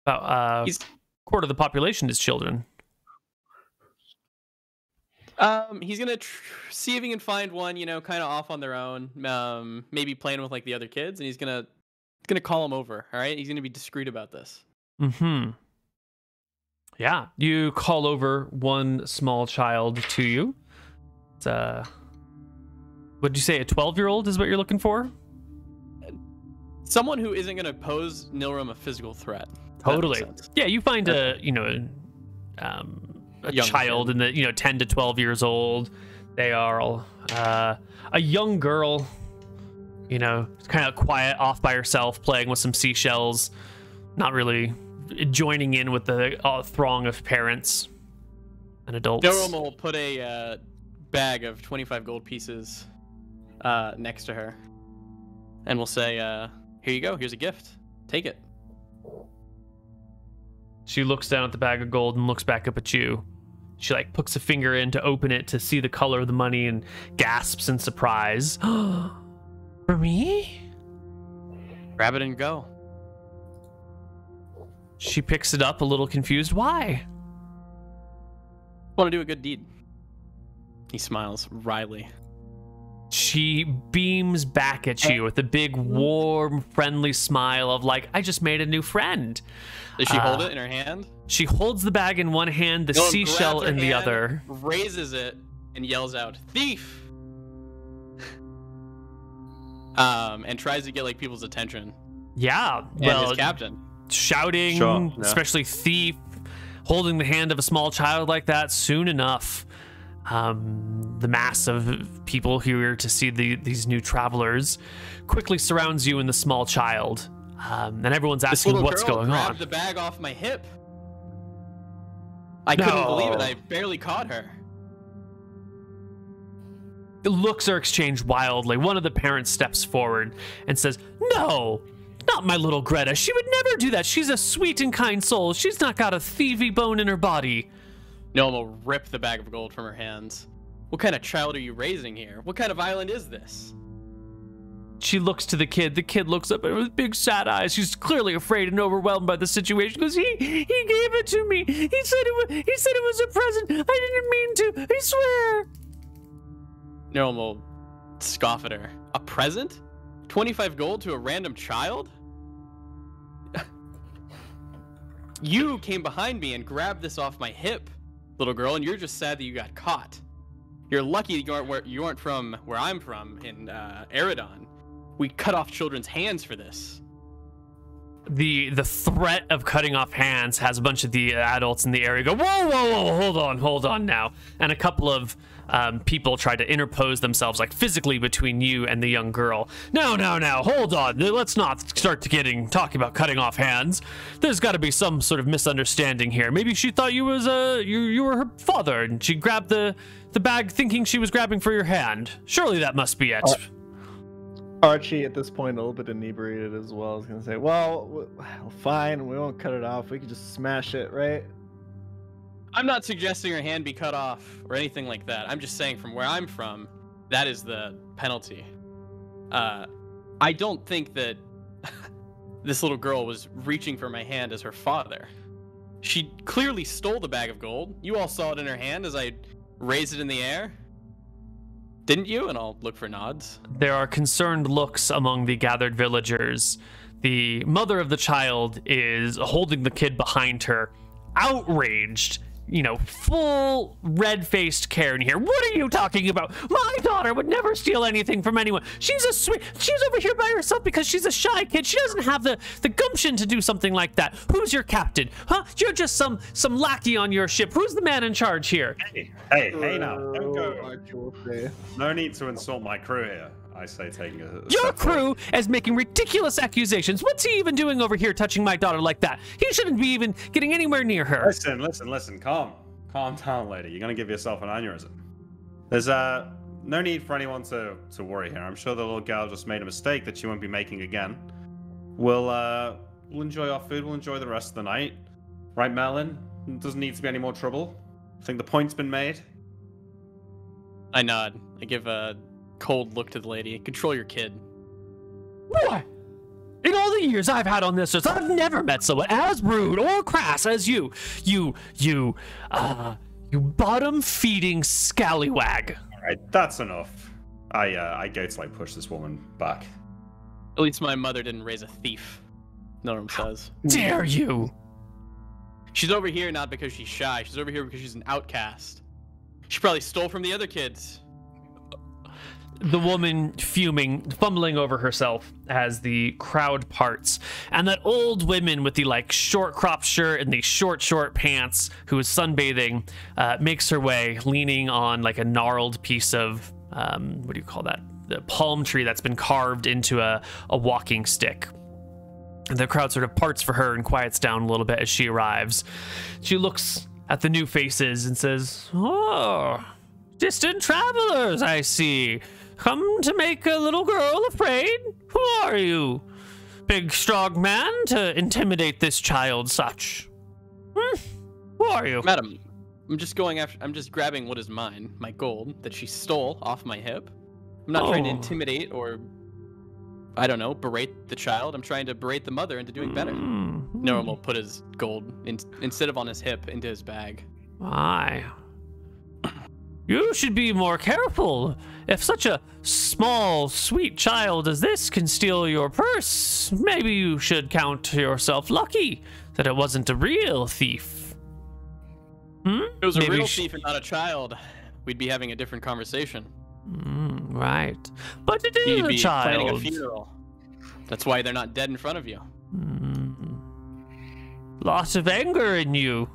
About quarter of the population is children. He's gonna see if he can find one, you know, kind of off on their own, maybe playing with like the other kids, and he's gonna call him over. All right, he's gonna be discreet about this. Yeah, you call over one small child to you. It's what'd you say? A 12-year-old is what you're looking for? Someone who isn't gonna pose Nilrum a physical threat. Totally. Yeah, you find a child in the 10 to 12 years old. They are all a young girl, you know, kind of quiet, off by herself, playing with some seashells, not really joining in with the throng of parents and adults. Nilrum will put a bag of 25 gold pieces next to her, and we'll say, here you go, here's a gift, take it. She looks down at the bag of gold and looks back up at you. She like puts a finger in to open it to see the color of the money and gasps in surprise. For me? Grab it and go. She picks it up a little confused. Why? Want to do a good deed. He smiles wryly. She beams back at you with a big, warm, friendly smile of like, I just made a new friend. Does she hold it in her hand? She holds the bag in one hand, the Noam seashell grabs her in the hand, other. raises it, and yells out, "Thief!" And tries to get like people's attention. Yeah, And well, his captain. shouting, Sure, yeah. especially thief, holding the hand of a small child like that. Soon enough, the mass of people here to see these new travelers quickly surrounds you and the small child, and everyone's This asking little what's girl going grabbed on. the bag off my hip. I couldn't believe it. I barely caught her. The looks are exchanged wildly. One of the parents steps forward and says, "No, not my little Greta. She would never do that. She's a sweet and kind soul. She's not got a thievy bone in her body." Noam will rip the bag of gold from her hands. What kind of child are you raising here? What kind of island is this? She looks to the kid. The kid looks up at her with big sad eyes. She's clearly afraid and overwhelmed by the situation. Because he gave it to me. He said it was a present. I didn't mean to. I swear. Noam will scoff at her. A present? 25 gold to a random child? You came behind me and grabbed this off my hip, little girl, and you're just sad that you got caught. You're lucky you aren't from where I'm from in Eridon. We cut off children's hands for this. The threat of cutting off hands has a bunch of the adults in the area go, whoa, hold on now. And a couple of people try to interpose themselves like physically between you and the young girl. No, hold on. Let's not start talking about cutting off hands. There's got to be some sort of misunderstanding here. Maybe she thought you were her father and she grabbed the bag thinking she was grabbing for your hand. Surely that must be it. Archie, at this point, a little bit inebriated as well, is going to say, well, fine, we won't cut it off. We can just smash it, right? I'm not suggesting her hand be cut off or anything like that. I'm just saying from where I'm from, that is the penalty. I don't think that this little girl was reaching for my hand as her father. She clearly stole the bag of gold. You all saw it in her hand as I raised it in the air. Didn't you? And I'll look for nods. There are concerned looks among the gathered villagers. The mother of the child is holding the kid behind her, outraged, full red-faced Karen here. What are you talking about? My daughter would never steal anything from anyone. She's over here by herself because she's a shy kid. She doesn't have the gumption to do something like that. Who's your captain? Huh? You're just some lackey on your ship. Who's the man in charge here? Hey now, don't go. No need to insult my crew here. I say, taking a Your step crew is making ridiculous accusations. What's he even doing over here touching my daughter like that? He shouldn't be even getting anywhere near her. Listen. Calm down, lady. You're gonna give yourself an aneurysm. There's no need for anyone to worry here. I'm sure the little girl just made a mistake that she won't be making again. We'll enjoy our food. We'll enjoy the rest of the night. Right, Merlin? Doesn't need to be any more trouble. I think the point's been made. I nod. I give a cold look to the lady. Control your kid. What? In all the years I've had on this earth, I've never met someone as rude or crass as you. You bottom-feeding scallywag. All right, that's enough. I go to push this woman back. At least my mother didn't raise a thief. Noam says. Dare you? She's over here not because she's shy. She's over here because she's an outcast. She probably stole from the other kids. The woman fuming, fumbling over herself as the crowd parts. And that old woman with the short crop shirt and the short pants who is sunbathing makes her way, leaning on a gnarled piece of, what do you call that? The palm tree that's been carved into a walking stick. And the crowd sort of parts for her and quiets down a little bit as she arrives. She looks at the new faces and says, "Oh, distant travelers, I see. Come to make a little girl afraid? Who are you? Big, strong man to intimidate this child such? Who are you?" Madam, I'm just grabbing what is mine, my gold, that she stole off my hip. I'm not trying to intimidate or, I don't know, berate the child. I'm trying to berate the mother into doing better. Noam will put his gold, instead of on his hip, into his bag. Why? You should be more careful. If such a small, sweet child as this can steal your purse, maybe you should count yourself lucky that it wasn't a real thief. If it was a Maybe real thief and not a child, we'd be having a different conversation. Right. But it is You'd a be planning a child. funeral. That's why they're not dead in front of you. Lots of anger in you.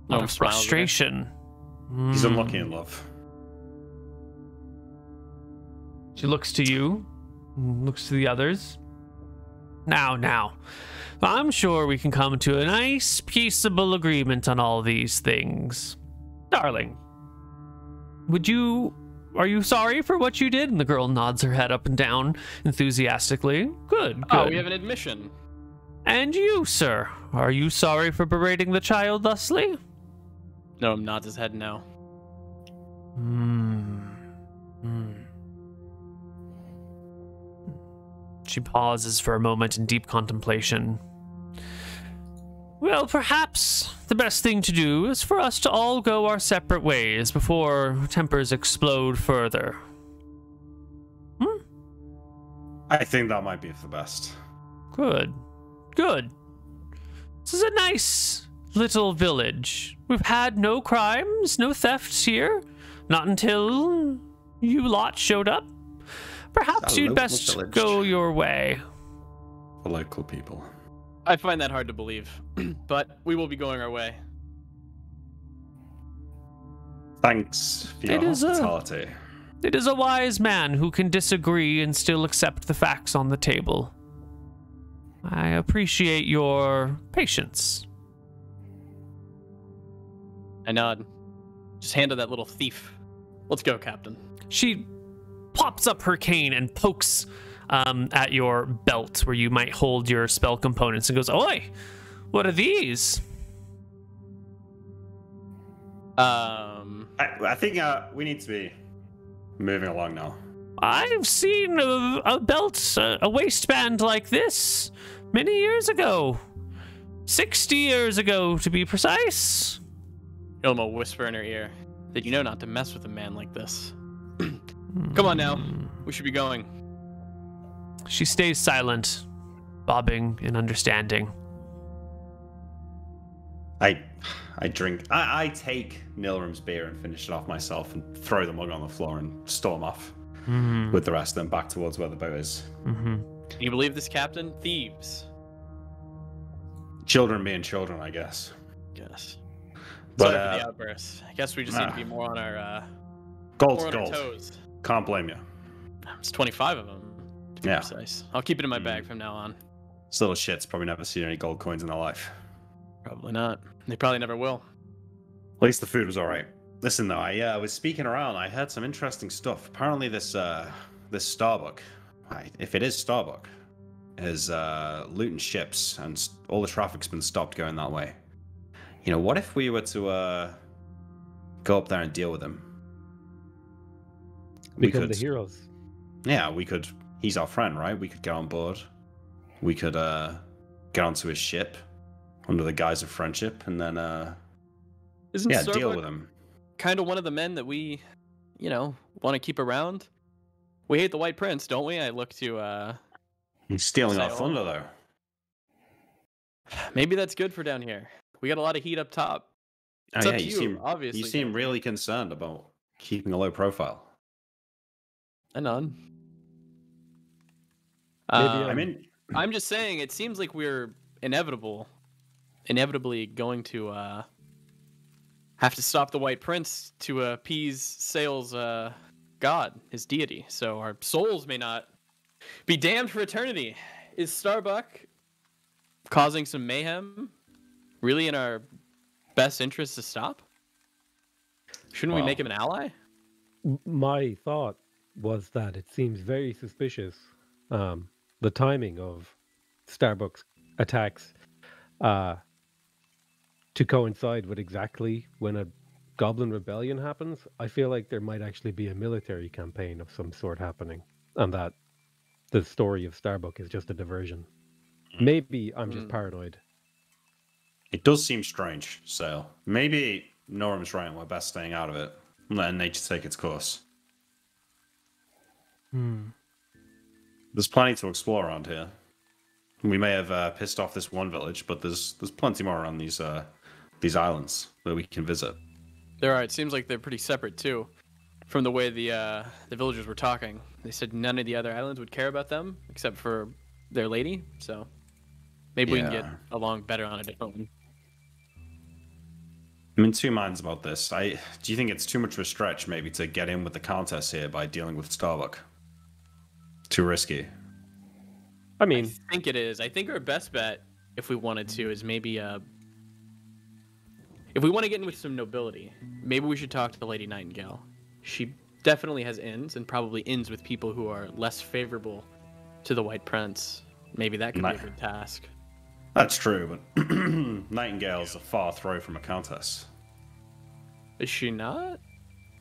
No Lot of smiles there. frustration. He's unlucky in love. She looks to you, looks to the others. Now. I'm sure we can come to a nice, peaceable agreement on all these things. Darling, are you sorry for what you did? And the girl nods her head up and down enthusiastically. Good. Oh, we have an admission. And you, sir, are you sorry for berating the child thusly? No, nods his head no. She pauses for a moment in deep contemplation. Well, perhaps the best thing to do is for us to all go our separate ways before tempers explode further. I think that might be for the best. Good. This is a nice little village. We've had no crimes, no thefts here. Not until you lot showed up. Perhaps A you'd local best village. go your way. The local people. I find that hard to believe, but we will be going our way. Thanks for your It is a- hospitality. It is a wise man who can disagree and still accept the facts on the table. I appreciate your patience. I nod. Just hand to that little thief. Let's go, Captain. She pops up her cane and pokes at your belt where you might hold your spell components and goes, "Oi, what are these?" I think we need to be moving along now. I've seen a belt, a waistband like this many years ago. 60 years ago, to be precise. Ilma will whisper in her ear that you know not to mess with a man like this. Come on now. We should be going. She stays silent, bobbing in understanding. I drink. I take Nilrim's beer and finish it off myself and throw the mug on the floor and storm off with the rest of them back towards where the boat is. Can you believe this, Captain? Thieves. Children being children, I guess. Guess. But Sorry for the outburst. I guess we just need to be more on our gold's more on our gold. toes. Can't blame you. It's 25 of them, to be Yeah. precise. I'll keep it in my bag from now on. This little shit's probably never seen any gold coins in their life. Probably not. They probably never will. At least the food was all right. Listen, though, I was speaking around. I heard some interesting stuff. Apparently, this Starbuck, if it is Starbuck, is looting ships, and all the traffic's been stopped going that way. You know, what if we were to go up there and deal with him? Become the heroes. Yeah, we could. He's our friend, right? We could get on board. We could get onto his ship under the guise of friendship, and then Isn't deal Starbuck with him. kind of one of the men that we, want to keep around? We hate the White Prince, don't we? I look to He's stealing our Sail. thunder, though. maybe that's good for down here. We got a lot of heat up top. Oh, It's yeah, up to you you, seem obviously. You seem really concerned about keeping a low profile. I nod. I'm just saying, it seems like we're inevitably going to have to stop the White Prince to appease Sail's god, his deity. So our souls may not be damned for eternity. Is Starbuck causing some mayhem really in our best interest to stop? Shouldn't we Well. make him an ally? My thought was that it seems very suspicious, the timing of Starbucks attacks to coincide with exactly when a goblin rebellion happens. I feel like there might actually be a military campaign of some sort happening, and that the story of Starbuck is just a diversion. Maybe I'm just paranoid. It does seem strange, so maybe Norm's right and we're best staying out of it, letting nature take its course. There's plenty to explore around here. We may have pissed off this one village, but there's plenty more around these islands that we can visit. There are. It seems like they're pretty separate too, from the way the villagers were talking. They said none of the other islands would care about them except for their lady. So maybe we can get along better on a different one. I'm in two minds about this. Do you think it's too much of a stretch maybe to get in with the Countess here by dealing with Starbuck? Too risky. I mean, I think it is. I think our best bet, if we wanted to, is maybe if we want to get in with some nobility, maybe we should talk to the Lady Nightingale. She definitely has ins, and probably ins with people who are less favorable to the White Prince. Maybe that could be a good task. That's true, but Nightingale's a far throw from a countess. Is she not?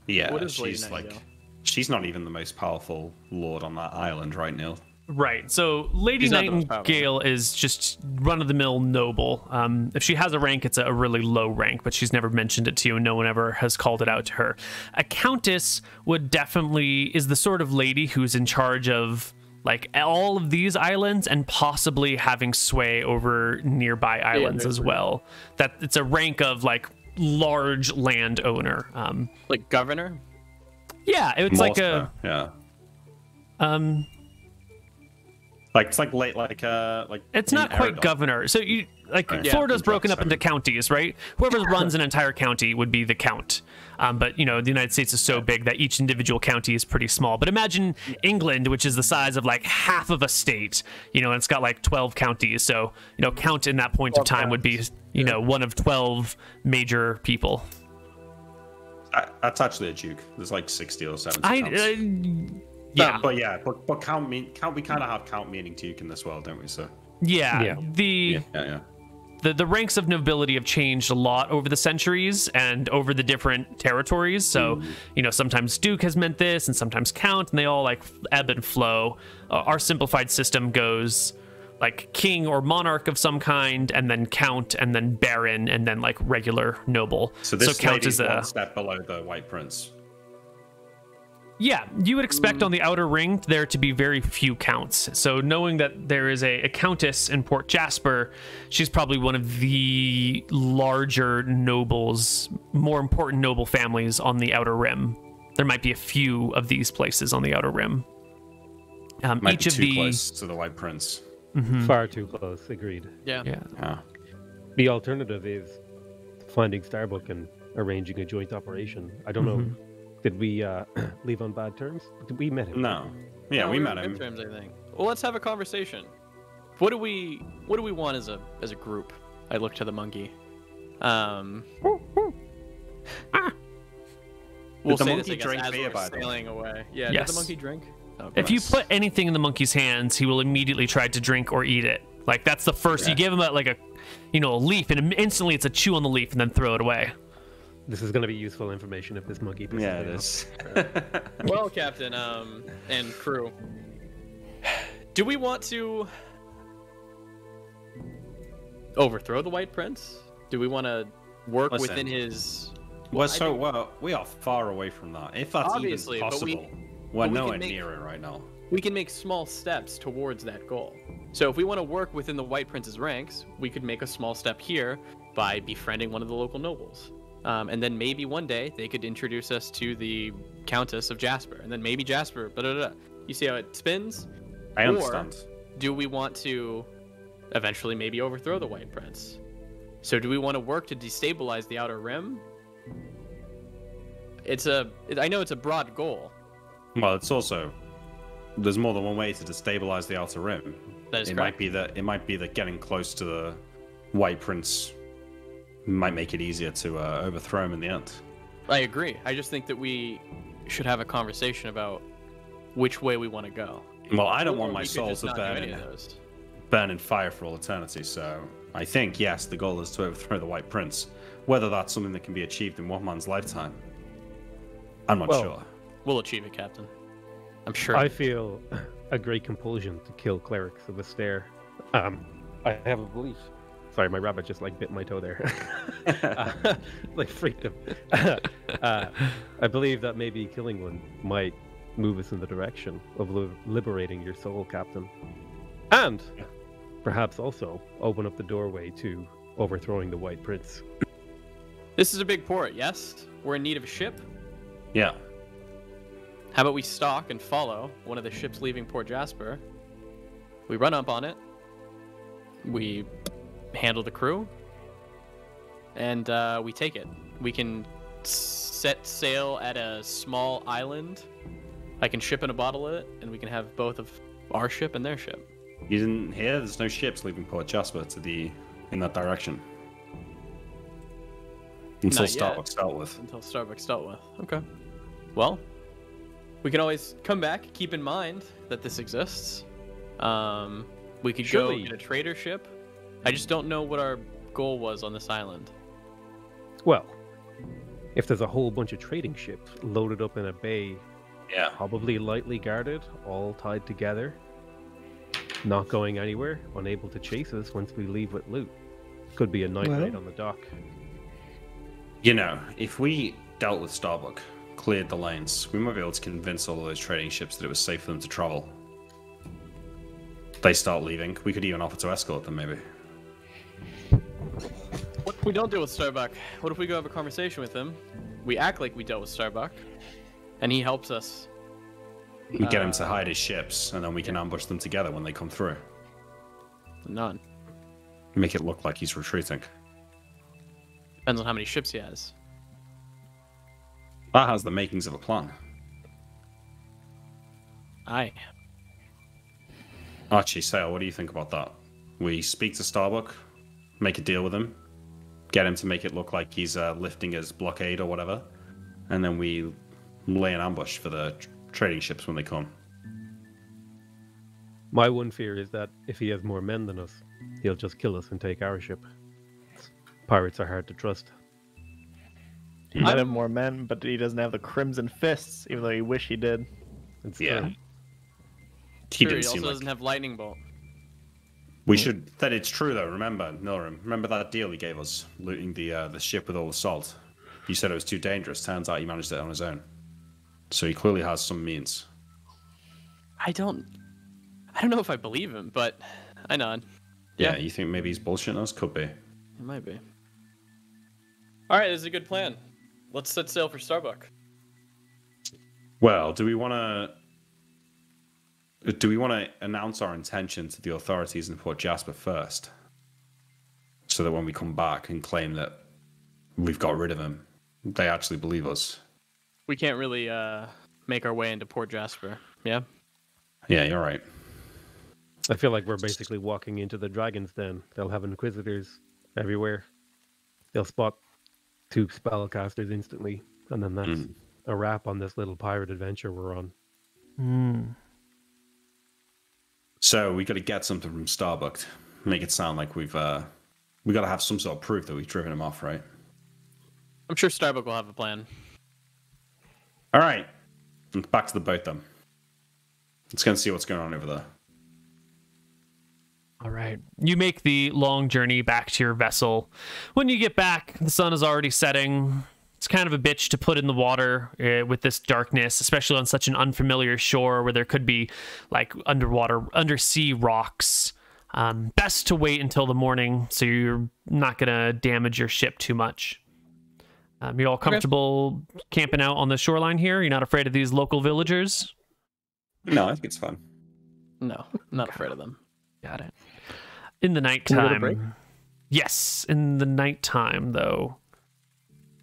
Yeah, What is Lady she's Nightingale? she's not even the most powerful lord on that island, right, Neal? Right. So Lady She's not the most Nightingale is just run-of-the-mill noble. If she has a rank, it's a really low rank, but she's never mentioned it to you, and no one ever has called it out to her. A countess is the sort of lady who's in charge of like all of these islands and possibly having sway over nearby islands as well. That it's a rank of like large landowner. Like governor? Yeah, it's like yeah. It's it's not quite Aragon. governor. So you like Florida's broken up into counties, right? Whoever runs an entire county would be the count. But you know, the United States is so big that each individual county is pretty small. But imagine England, which is the size of like half of a state, you know, and it's got like 12 counties. So, you know, count in that point of time would be, you know, one of 12 major people. That's actually a duke. There's like 60 or 70 counts. Yeah, but count we kind of have count meaning duke in this world, don't we? So yeah. The ranks of nobility have changed a lot over the centuries and over the different territories. So, you know, sometimes duke has meant this and sometimes count, and they all like ebb and flow. Our simplified system goes like king or monarch of some kind, and then count, and then baron, and then like regular noble. So this count lady's is one step below the White Prince. Yeah, you would expect on the outer ring there to be very few counts. So knowing that there is a countess in Port Jasper, she's probably one of the larger nobles, more important noble families on the outer rim. There might be a few of these places on the outer rim. Might each be of too the close to the White Prince. far too close. Agreed. Yeah. The alternative is finding Starbuck and arranging a joint operation. I don't know. Did we leave on bad terms? We met him. No. Yeah, we met him. Terms, I think. Well, let's have a conversation. What do we want as a group? I look to the monkey. We'll Did the say monkey this, I guess, drink as beer, we're by the way? sailing away. Yeah. Yes. Did the monkey drink? Oh, If you Nice. put anything in the monkey's hands, he will immediately try to drink or eat it. Like that's the first. You give him a leaf, and instantly it's a chew on the leaf and then throw it away. This is going to be useful information if this monkey. pisses Yeah, it me is. Well, Captain, and crew, do we want to overthrow the White Prince? Do we want to work Listen. within his? We are far away from that. If that's Obviously, even but possible, we're but we nowhere can make- near it right now. We can make small steps towards that goal. So if we want to work within the White Prince's ranks, we could make a small step here by befriending one of the local nobles. And then maybe one day they could introduce us to the Countess of Jasper. And then maybe Jasper, You see how it spins? I understand. Or do we want to eventually maybe overthrow the White Prince? So do we want to work to destabilize the Outer Rim? I know it's a broad goal. Well, it's also there's more than one way to destabilize the Outer Rim. That is it correct. might be that getting close to the White Prince might make it easier to overthrow him in the end. I agree. I just think that we should have a conversation about which way we want to go. Well, I don't Or want we my could soul just to not do any of those. burn in fire for all eternity. So I think yes, the goal is to overthrow the White Prince. Whether that's something that can be achieved in one man's lifetime, I'm not sure. We'll achieve it, Captain. I'm sure. I feel a great compulsion to kill clerics of the stair. I have a belief Sorry, my rabbit just like bit my toe there. Like freaked him. I believe that maybe killing one might move us in the direction of liberating your soul, Captain. And perhaps also open up the doorway to overthrowing the White Prince. This is a big port, yes? We're in need of a ship. Yeah. How about we stalk and follow one of the ships leaving Port Jasper? We run up on it. We handle the crew. And we take it. We can set sail at a small island. I can ship in a bottle of it, and we can have both of our ship and their ship. You didn't hear? There's no ships leaving Port Jasper in that direction. Until Starbucks dealt with. Until Starbucks dealt with. Okay. Well, we can always come back, keep in mind that this exists. We could go get a trader ship. I just don't know what our goal was on this island. Well, if there's a whole bunch of trading ships loaded up in a bay, probably lightly guarded, all tied together, not going anywhere, unable to chase us once we leave with loot, could be a night raid on the dock. You know, if we dealt with Starbuck, cleared the lanes, we might be able to convince all of those trading ships that it was safe for them to travel. They start leaving. We could even offer to escort them, maybe. What if we don't deal with Starbuck? What if we go have a conversation with him? We act like we dealt with Starbuck, and he helps us. We get him to hide his ships, and then we can ambush them together when they come through. None. Make it look like he's retreating. Depends on how many ships he has. That has the makings of a plan. Aye. Archie, Sale, what do you think about that? We speak to Starbuck, make a deal with him, get him to make it look like he's lifting his blockade or whatever, and then we lay an ambush for the trading ships when they come. My one fear is that if he has more men than us, he'll just kill us and take our ship. Pirates are hard to trust. He might have more men, but he doesn't have the crimson fists, even though he wish he did. It's Yeah. He also doesn't have lightning bolt. We should. That it's true though. Remember, Nilrim. Remember that deal he gave us, looting the ship with all the salt. You said it was too dangerous. Turns out he managed it on his own. So he clearly has some means. I don't know if I believe him, but I nod. Yeah, you think maybe he's bullshitting us? Could be. It might be. All right, this is a good plan. Let's set sail for Starbuck. Well, do we want to announce our intention to the authorities in Port Jasper first, so that when we come back and claim that we've got rid of him, they actually believe us? We can't really make our way into Port Jasper. Yeah. Yeah, you're right. I feel like we're basically walking into the Dragon's Den. They'll have inquisitors everywhere. They'll spot 2 spellcasters instantly, and then that's a wrap on this little pirate adventure we're on. So we got to get something from Starbuck, make it sound like we got to have some sort of proof that we've driven him off, right? I'm sure Starbuck will have a plan. All right, back to the boat then. Let's go and see what's going on over there. All right. You make the long journey back to your vessel. When you get back, the sun is already setting. It's kind of a bitch to put in the water with this darkness, especially on such an unfamiliar shore where there could be like undersea rocks. Best to wait until the morning so you're not going to damage your ship too much. You're all comfortable camping out on the shoreline here? You're not afraid of these local villagers? No, I think it's fun. No, not afraid of them. Got it. In the nighttime. Yes, in the nighttime, though,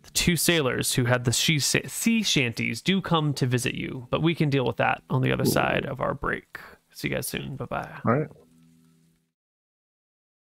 the 2 sailors who had the sea shanties do come to visit you, but we can deal with that on the other side of our break. See you guys soon. Bye-bye. All right.